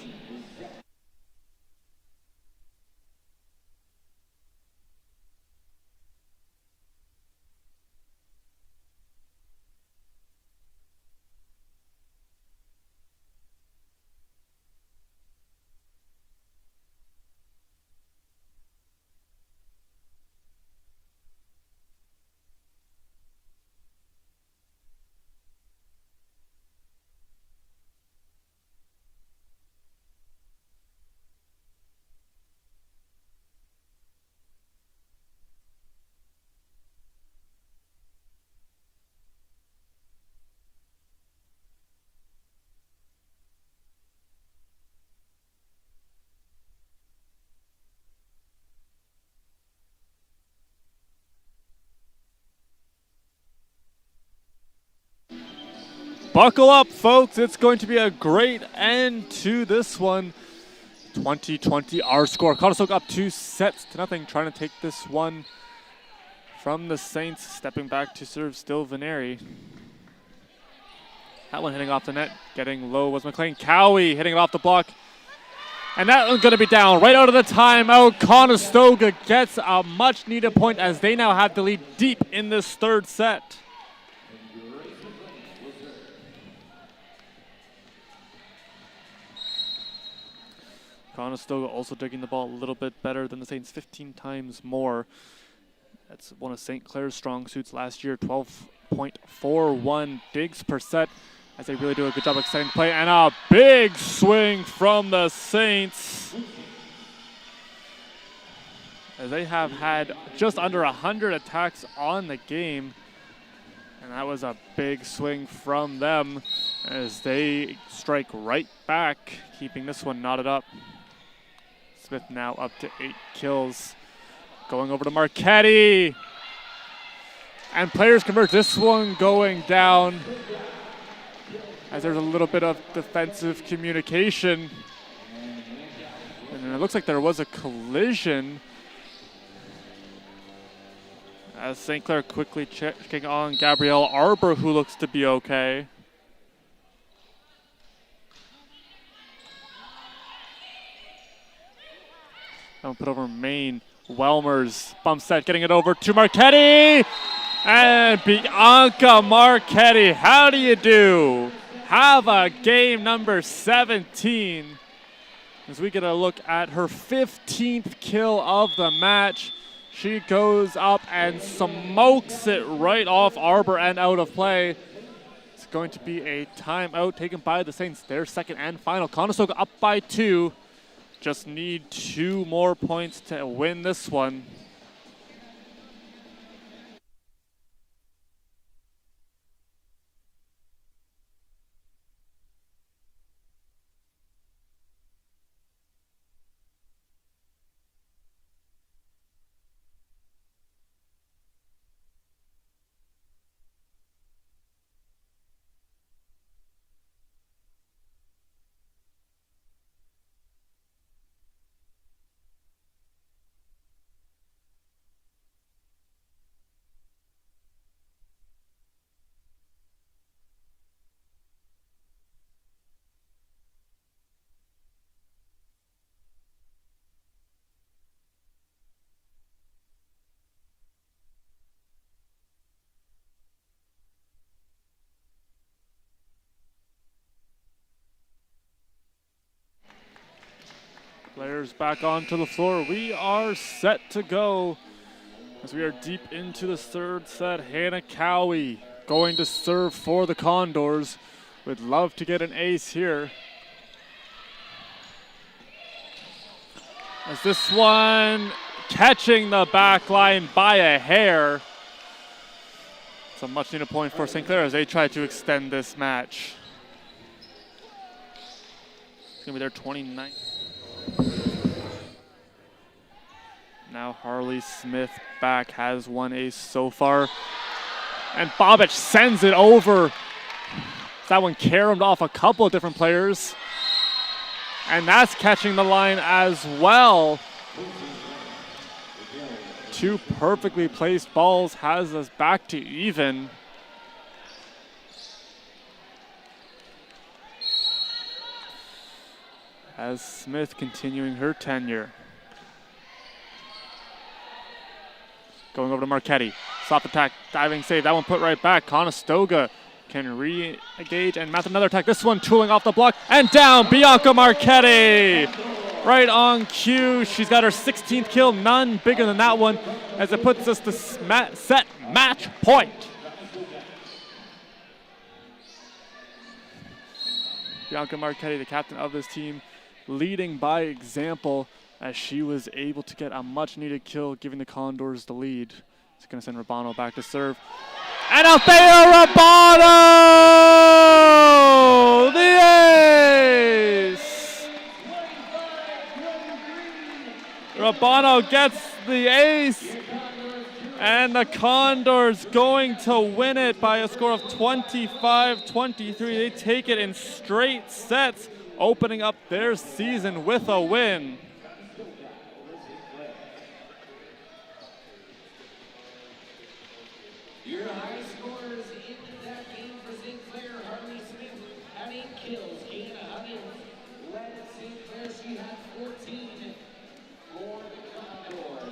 Buckle up, folks. It's going to be a great end to this one. 20-20 our score. Conestoga up 2-0, trying to take this one from the Saints. Stepping back to serve still Veneri. That one hitting off the net. Getting low was McLean. Cowie hitting it off the block. And that one's going to be down right out of the timeout. Conestoga gets a much needed point as they now have the lead deep in this 3rd set. Conestoga also digging the ball a little bit better than the Saints, 15 times more. That's one of St. Clair's strong suits last year, 12.41 digs per set, as they really do a good job extending play. And a big swing from the Saints, as they have had just under 100 attacks on the game. And that was a big swing from them as they strike right back, keeping this one knotted up. Smith now up to 8 kills. Going over to Marchetti. And players convert. This one going down as there's a little bit of defensive communication. And it looks like there was a collision as St. Clair quickly checking on Gabrielle Arbor, who looks to be okay. Don't put over Maine. Welmers bump set, getting it over to Marchetti. And Bianca Marchetti, how do you do? Have a game number 17. As we get a look at her 15th kill of the match. She goes up and smokes it right off Arbor and out of play. It's going to be a timeout taken by the Saints, their 2nd and final. Conestoga up by 2. Just need 2 more points to win this one. Players back onto the floor. We are set to go as we are deep into the 3rd set. Hannah Cowie going to serve for the Condors. Would love to get an ace here. As this one catching the back line by a hair. It's a much needed point for St. Clair as they try to extend this match. It's gonna be their 29th. Now Harley Smith back, has one ace so far. And Bobic sends it over. That one caromed off a couple of different players. And that's catching the line as well. Two perfectly placed balls has us back to even. As Smith continuing her tenure. Going over to Marchetti. Soft attack, diving save. That one put right back. Conestoga can re-engage and mount another attack. This one tooling off the block and down. Bianca Marchetti. Right on cue. She's got her 16th kill. None bigger than that one as it puts us to set match point. Bianca Marchetti, the captain of this team, leading by example as she was able to get a much needed kill, giving the Condors the lead. It's going to send Rabano back to serve. And Althea Rabano! The ace! Rabano gets the ace. And the Condors going to win it by a score of 25-23. They take it in straight sets, opening up their season with a win. Your high scorers in that game for St. Clair, Harley Smith had 8 kills. Hannah Huggins led St. Clair, she had 14 for the Condors.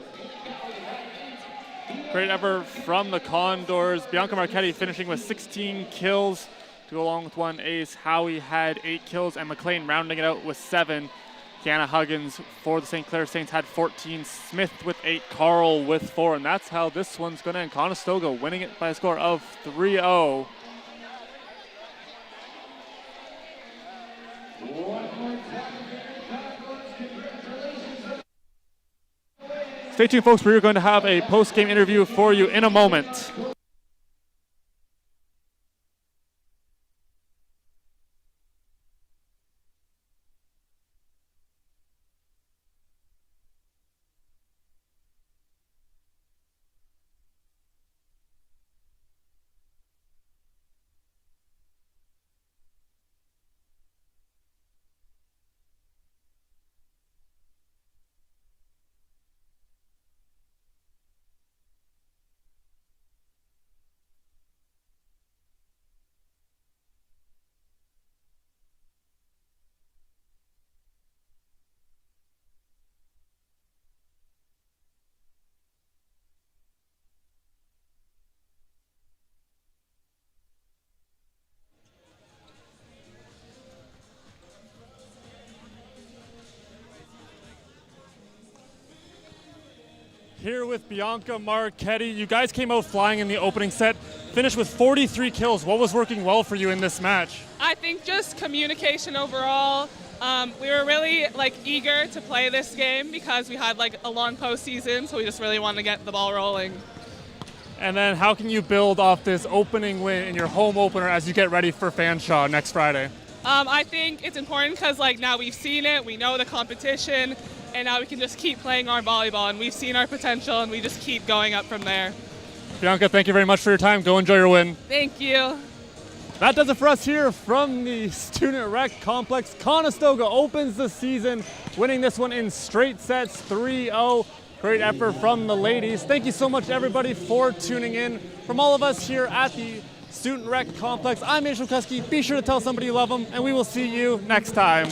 Great effort from the Condors. Bianca Marchetti finishing with 16 kills to go along with one ace. Howie had 8 kills and McLean rounding it out with 7. Kiana Huggins for the St. Clair Saints had 14. Smith with 8. Carl with 4. And that's how this one's going to end. Conestoga winning it by a score of 3-0. Stay tuned, folks. We're going to have a post-game interview for you in a moment. Here with Bianca Marchetti. You guys came out flying in the opening set, finished with 43 kills. What was working well for you in this match? I think just communication overall. We were really eager to play this game because we had a long postseason, so we just really wanted to get the ball rolling. And then how can you build off this opening win in your home opener as you get ready for Fanshawe next Friday? I think it's important because now we've seen it, we know the competition, and now we can just keep playing our volleyball, and we've seen our potential, and we just keep going up from there. Bianca, thank you very much for your time. Go enjoy your win. Thank you. That does it for us here from the Student Rec Complex. Conestoga opens the season, winning this one in straight sets, 3-0. Great effort from the ladies. Thank you so much, everybody, for tuning in. From all of us here at the Student Rec Complex, I'm Angel Kuski. Be sure to tell somebody you love them, and we will see you next time.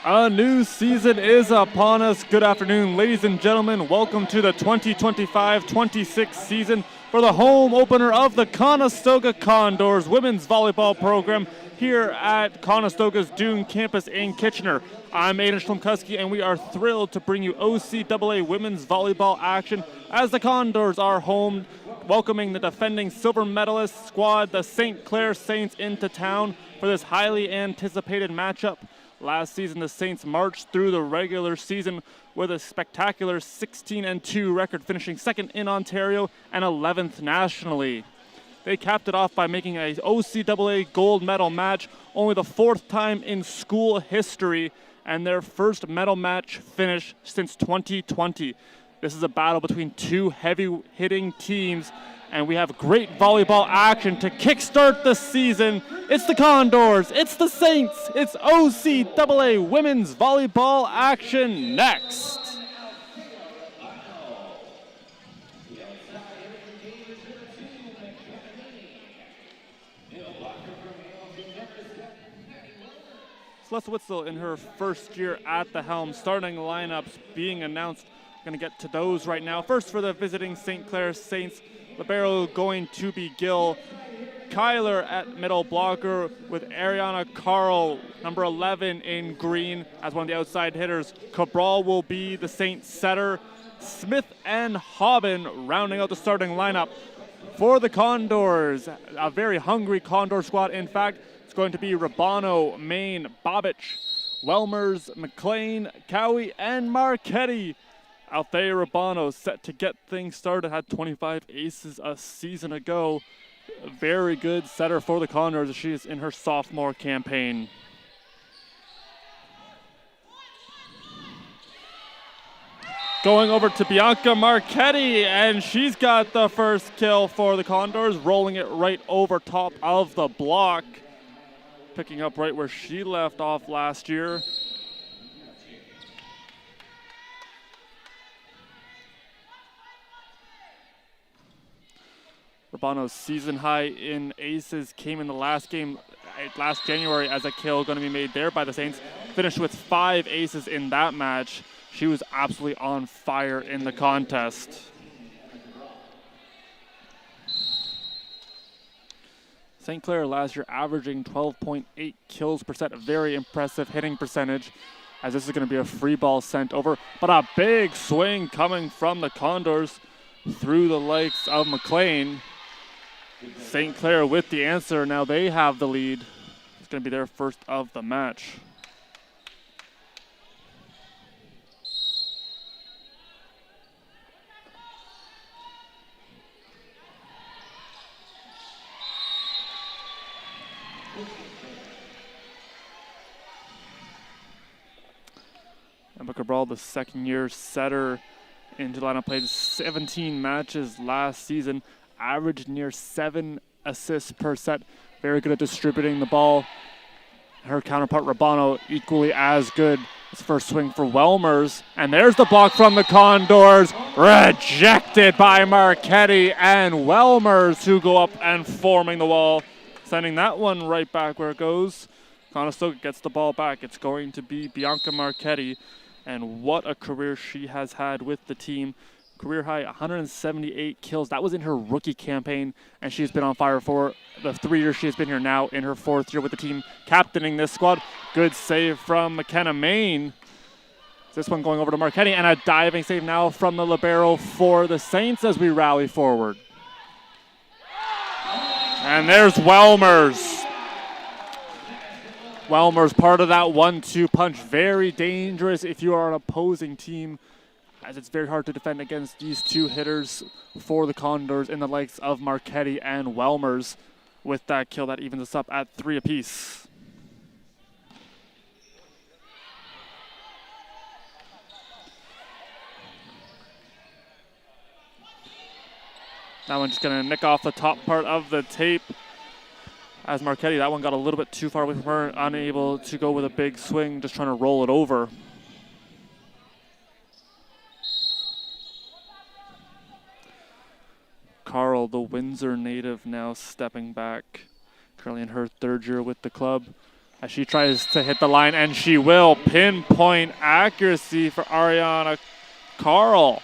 A new season is upon us. Good afternoon, ladies and gentlemen. Welcome to the 2025-26 season for the home opener of the Conestoga Condors women's volleyball program here at Conestoga's Dune campus in Kitchener. I'm Aiden Shlomkuski, and we are thrilled to bring you OCAA women's volleyball action as the Condors are home, welcoming the defending silver medalist squad, the St. Clair Saints, into town for this highly anticipated matchup. Last season, the Saints marched through the regular season with a spectacular 16-2 record, finishing second in Ontario and 11th nationally. They capped it off by making a OCAA gold medal match, only the fourth time in school history, and their first medal match finish since 2020. This is a battle between two heavy-hitting teams, and we have great volleyball action to kickstart the season. It's the Condors, it's the Saints, it's OCAA women's volleyball action next. Celeste Witzel in her first year at the helm. Starting lineups being announced. Going to get to those right now. First for the visiting St. Clair Saints, libero going to be Gill. Kyler at middle blocker with Ariana Carl, number 11 in green, as one of the outside hitters. Cabral will be the Saints setter. Smith and Hobbin rounding out the starting lineup. For the Condors, a very hungry Condor squad. In fact, it's going to be Rabano, Main, Bobich, Welmers, McLean, Cowie, and Marchetti. Althea Rabano set to get things started, had 25 aces a season ago. A very good setter for the Condors as she is in her sophomore campaign. Going over to Bianca Marchetti, and she's got the first kill for the Condors, rolling it right over top of the block, picking up right where she left off last year. Rabano's season high in aces came in the last game, last January, as a kill going to be made there by the Saints. Finished with 5 aces in that match. She was absolutely on fire in the contest. St. Clair last year averaging 12.8 kills per set, a very impressive hitting percentage, as this is going to be a free ball sent over. But a big swing coming from the Condors through the likes of McLean. St. Clair with the answer. Now they have the lead. It's going to be their first of the match. Emma Cabral, the second-year setter into the lineup, played 17 matches last season, averaged near 7 assists per set. Very good at distributing the ball. Her counterpart, Rabano, equally as good. It's first swing for Welmers, and there's the block from the Condors, rejected by Marchetti and Welmers, who go up and forming the wall, sending that one right back where it goes. Conestoga gets the ball back. It's going to be Bianca Marchetti, and what a career she has had with the team. Career high 178 kills. That was in her rookie campaign, and she's been on fire for the 3 years she has been here now in her 4th year with the team, captaining this squad. Good save from McKenna Main. This one going over to Marchetti, and a diving save now from the libero for the Saints as we rally forward. And there's Welmers. Welmers, part of that 1-2 punch. Very dangerous if you are an opposing team, as it's very hard to defend against these two hitters for the Condors in the likes of Marchetti and Welmers. With that kill, that evens us up at 3 apiece. That one's just going to nick off the top part of the tape. As Marchetti, that one got a little bit too far away from her, unable to go with a big swing, just trying to roll it over. Carl, the Windsor native, now stepping back. Currently in her 3rd year with the club. as she tries to hit the line, and she will. Pinpoint accuracy for Ariana Carl.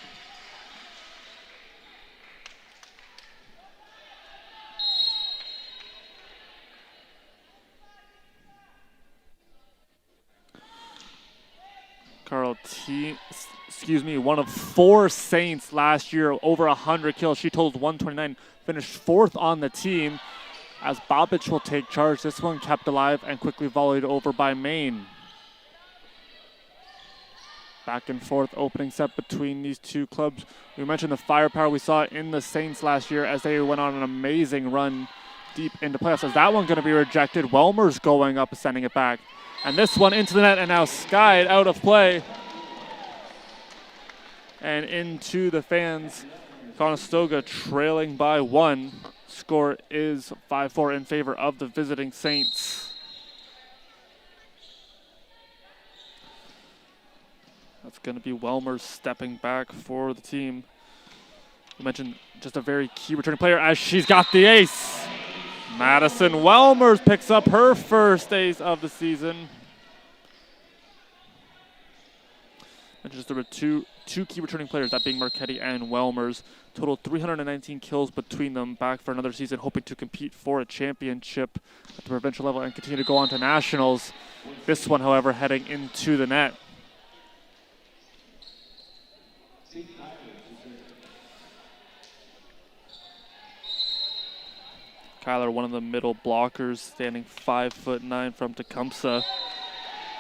Carl one of 4 Saints last year, over 100 kills. She totaled 129, finished 4th on the team. As Bobic will take charge, this one kept alive and quickly volleyed over by Maine. Back and forth opening set between these two clubs. We mentioned the firepower we saw in the Saints last year as they went on an amazing run deep into playoffs. As that one going to be rejected, Welmer's going up, sending it back. And this one into the net and now skied out of play. And into the fans. Conestoga trailing by 1. Score is 5-4 in favor of the visiting Saints. That's going to be Welmer stepping back for the team. We mentioned just a very key returning player as she's got the ace. Madison Welmers picks up her first ace of the season. And just there were two key returning players, that being Marchetti and Welmers. Total 319 kills between them, back for another season, hoping to compete for a championship at the provincial level and continue to go on to nationals. This one, however, heading into the net. Kyler, one of the middle blockers, standing 5'9" from Tecumseh,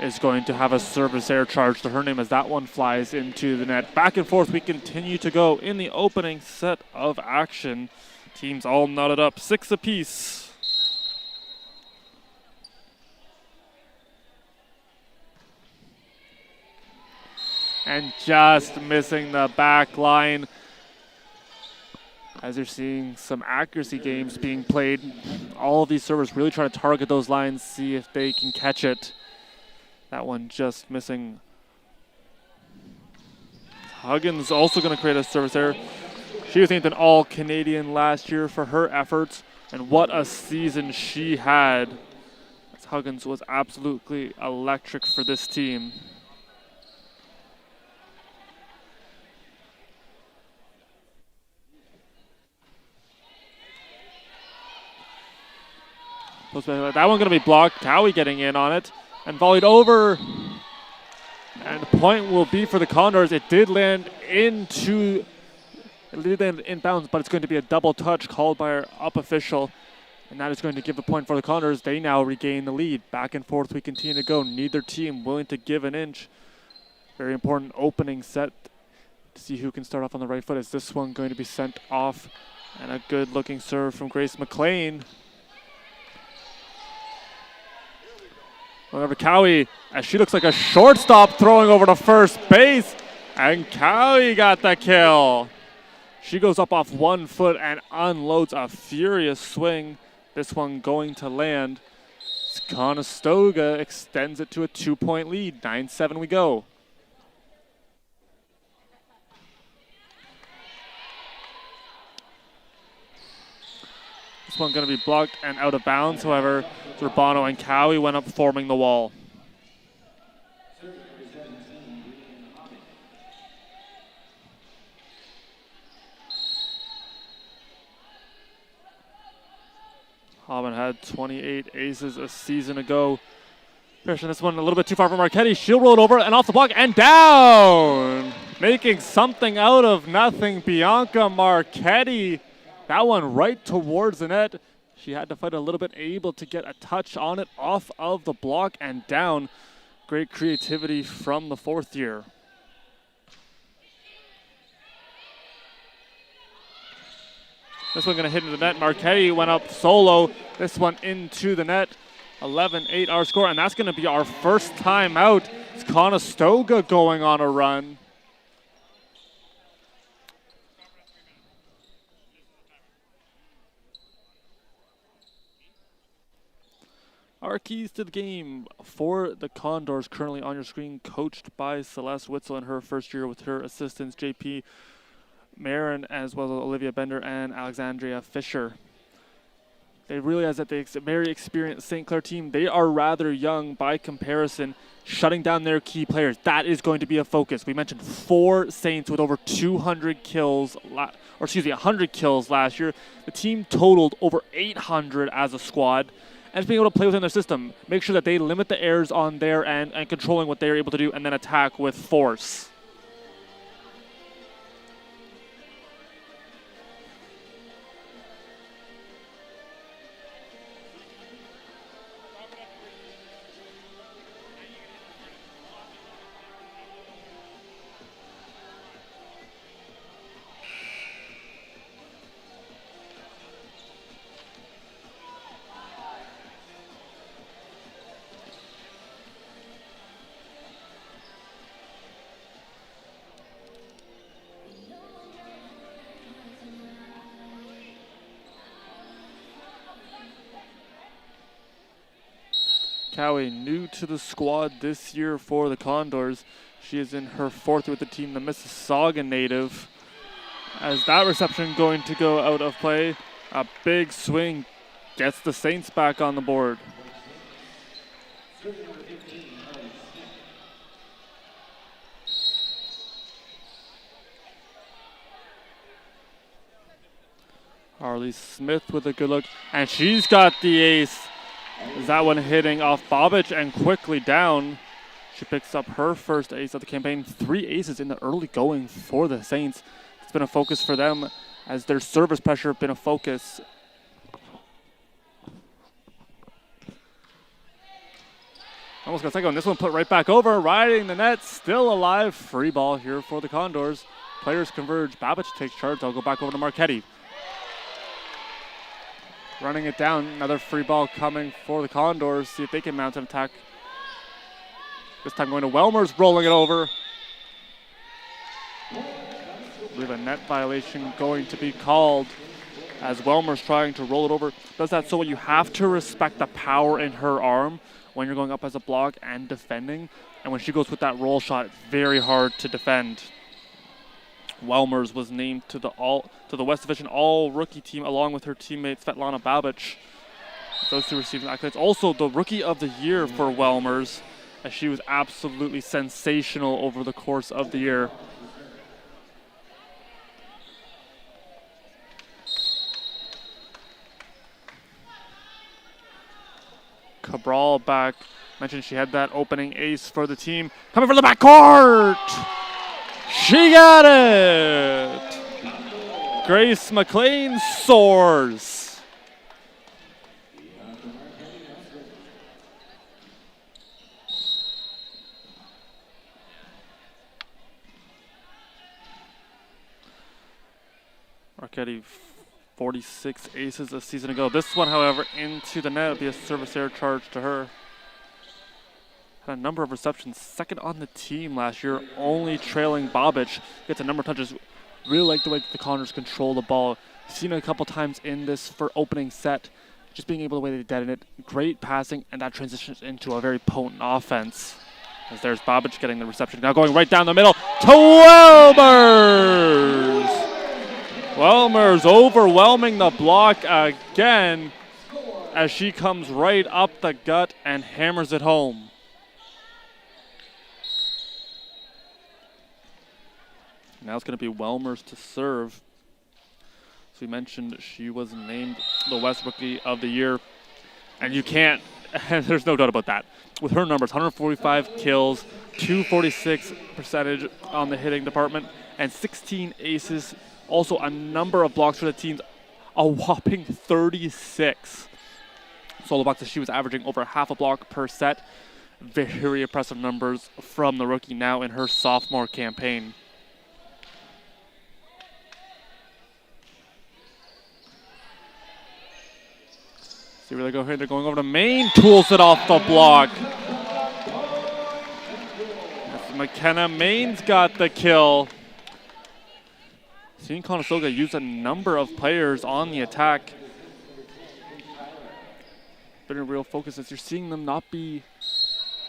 is going to have a service air charge to her name as that one flies into the net. Back and forth we continue to go in the opening set of action. Teams all knotted up, 6 apiece. And just missing the back line. As you're seeing some accuracy games being played, all of these servers really trying to target those lines, see if they can catch it. That one just missing. Huggins also going to create a service error. She was named an All-Canadian last year for her efforts, and what a season she had. As Huggins was absolutely electric for this team. That one going to be blocked. Cowie getting in on it and volleyed over. And the point will be for the Condors. It did land in bounds, but it's going to be a double touch called by our up official. And that is going to give the point for the Condors. They now regain the lead. Back and forth we continue to go. Neither team willing to give an inch. Very important opening set to see who can start off on the right foot. Is this one going to be sent off? And a good looking serve from Grace McLean. Over Cowie, as she looks like a shortstop throwing over to first base. And Cowie got the kill. She goes up off 1 foot and unloads a furious swing. This one going to land. Conestoga extends it to a 2-point lead. 9-7 we go. This one going to be blocked and out of bounds. However, Urbano and Cowie went up forming the wall. Hobbin had 28 aces a season ago. Pushing this one a little bit too far from Marchetti. She'll roll it over and off the block and down. Making something out of nothing, Bianca Marchetti. That one right towards the net. She had to fight a little bit, able to get a touch on it off of the block and down. Great creativity from the 4th year. This one going to hit into the net. Marchetti went up solo. This one into the net. 11-8 our score, and that's going to be our first time out. It's Conestoga going on a run. Our keys to the game for the Condors currently on your screen, coached by Celeste Witzel in her first year with her assistants JP Marin as well as Olivia Bender and Alexandria Fisher. they realize that the very experienced St. Clair team, they are rather young by comparison, shutting down their key players. That is going to be a focus. We mentioned 4 Saints with over 200 kills, 100 kills last year. The team totaled over 800 as a squad. And just being able to play within their system, make sure that they limit the errors on their end and controlling what they're able to do, and then attack with force. Cowie, new to the squad this year for the Condors. She is in her 4th year with the team, the Mississauga native. As that reception going to go out of play, a big swing gets the Saints back on the board. Harley Smith with a good look, and she's got the ace. Is that one hitting off Bobic and quickly down. She picks up her first ace of the campaign. 3 aces in the early going for the Saints. It's been a focus for them as their service pressure been a focus. Almost got a second one. This one put right back over, riding the net, still alive. Free ball here for the Condors. Players converge. Babic takes charge. They'll go back over to Marchetti. Running it down, another free ball coming for the Condors. See if they can mount an attack. This time going to Welmers, rolling it over. I believe a net violation going to be called as Welmers trying to roll it over. Does that so you have to respect the power in her arm when you're going up as a block and defending. And when she goes with that roll shot, it's very hard to defend. Welmers was named to the West Division All-Rookie team along with her teammate Svetlana Babic. Those two receiving accolades. Also the Rookie of the Year for Welmers, as she was absolutely sensational over the course of the year. Cabral back. Mentioned she had that opening ace for the team. Coming from the backcourt! She got it! Grace McLean soars. Marchetti, 46 aces a season ago. This one, however, into the net. It'll be a service error charge to her. Had a number of receptions, second on the team last year, only trailing Bobic. Gets a number of touches. Really like the way the Condors control the ball. Seen it a couple times in this for opening set. Just being able to the way they detonate it. Great passing, and that transitions into a very potent offense. As there's Bobic getting the reception. Now going right down the middle to Welmers! Welmers overwhelming the block again as she comes right up the gut and hammers it home. Now it's going to be Welmers to serve. So we mentioned she was named the West Rookie of the Year. And you can't, there's no doubt about that. With her numbers, 145 kills, 246 percentage on the hitting department, and 16 aces. Also a number of blocks for the teams, a whopping 36 solo blocks. She was averaging over half a block per set. Very impressive numbers from the rookie now in her sophomore campaign. See where they go here. They're going over to Maine. Tools it off the block. That's McKenna. Maine's got the kill. Seeing Conestoga use a number of players on the attack. Been a real focus as you're seeing them not be,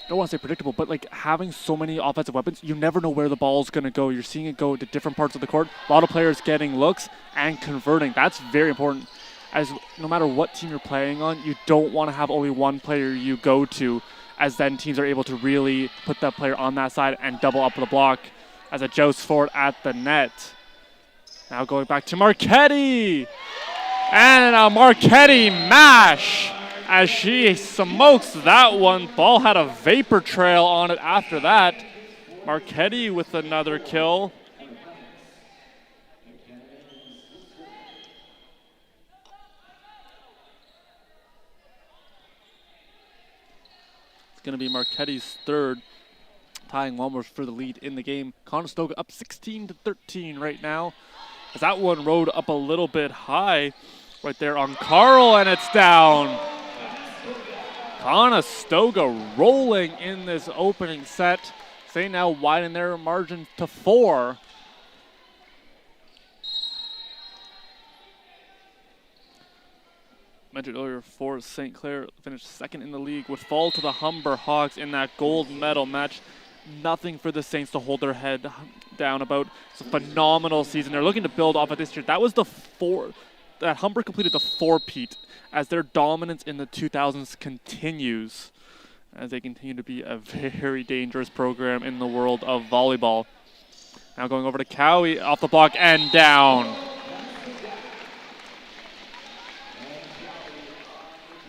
I don't want to say predictable, but like having so many offensive weapons, you never know where the ball's going to go. You're seeing it go to different parts of the court. A lot of players getting looks and converting. That's very important. as no matter what team you're playing on, you don't want to have only one player you go to, as then teams are able to really put that player on that side and double up the block as a joust forward at the net. Now going back to Marchetti. And a Marchetti mash as she smokes that one. Ball had a vapor trail on it after that. Marchetti with another kill. It's going to be Marchetti's third, tying Walmart for the lead in the game. Conestoga up 16-13 right now, as that one rode up a little bit high right there on Carl, and it's down. Conestoga rolling in this opening set. They now widen their margin to 4. Mentioned earlier, for St. Clair finished second in the league, would fall to the Humber Hawks in that gold medal match. Nothing for the Saints to hold their head down about. It's a phenomenal season. They're looking to build off of this year. That was the that Humber completed the 4-peat, as their dominance in the 2000s continues, as they continue to be a very dangerous program in the world of volleyball. Now going over to Cowie, off the block and down.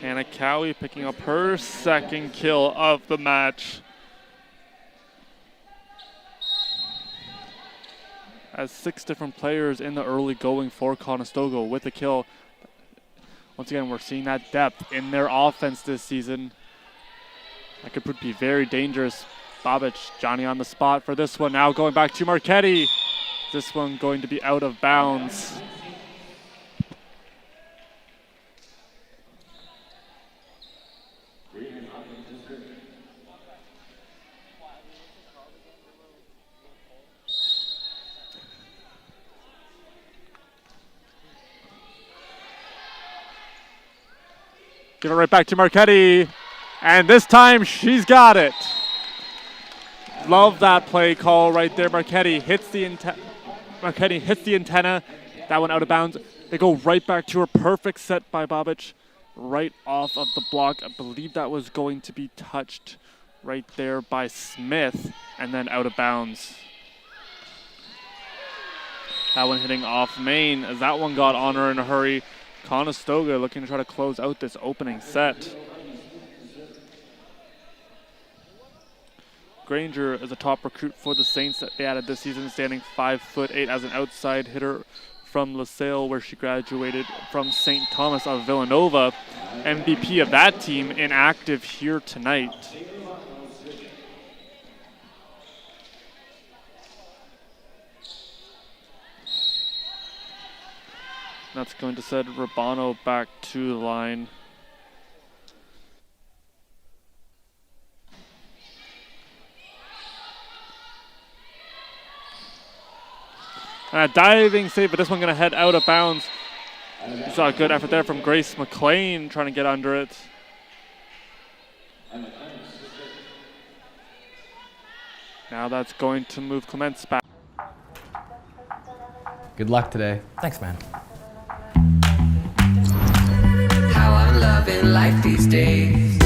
Hannah Cowie picking up her second kill of the match, as 6 different players in the early going for Conestoga with a kill. Once again, we're seeing that depth in their offense this season. That could be very dangerous. Babic, Johnny on the spot for this one. Now going back to Marchetti. This one going to be out of bounds. Give it right back to Marchetti, and this time she's got it. Love that play call right there. Marchetti hits the antenna. That one out of bounds. They go right back to her. Perfect set by Babic, right off of the block. I believe that was going to be touched right there by Smith, and then out of bounds. That one hitting off main, as that one got on her in a hurry. Conestoga looking to try to close out this opening set. Granger is a top recruit for the Saints that they added this season, standing 5'8" as an outside hitter from LaSalle, where she graduated from St. Thomas of Villanova. MVP of that team, inactive here tonight. That's going to send Rabano back to the line. And a diving save, but this one going to head out of bounds. You saw a good effort there from Grace McLean trying to get under it. Now that's going to move Clements back. Good luck today. Thanks, man. How I'm loving life these days.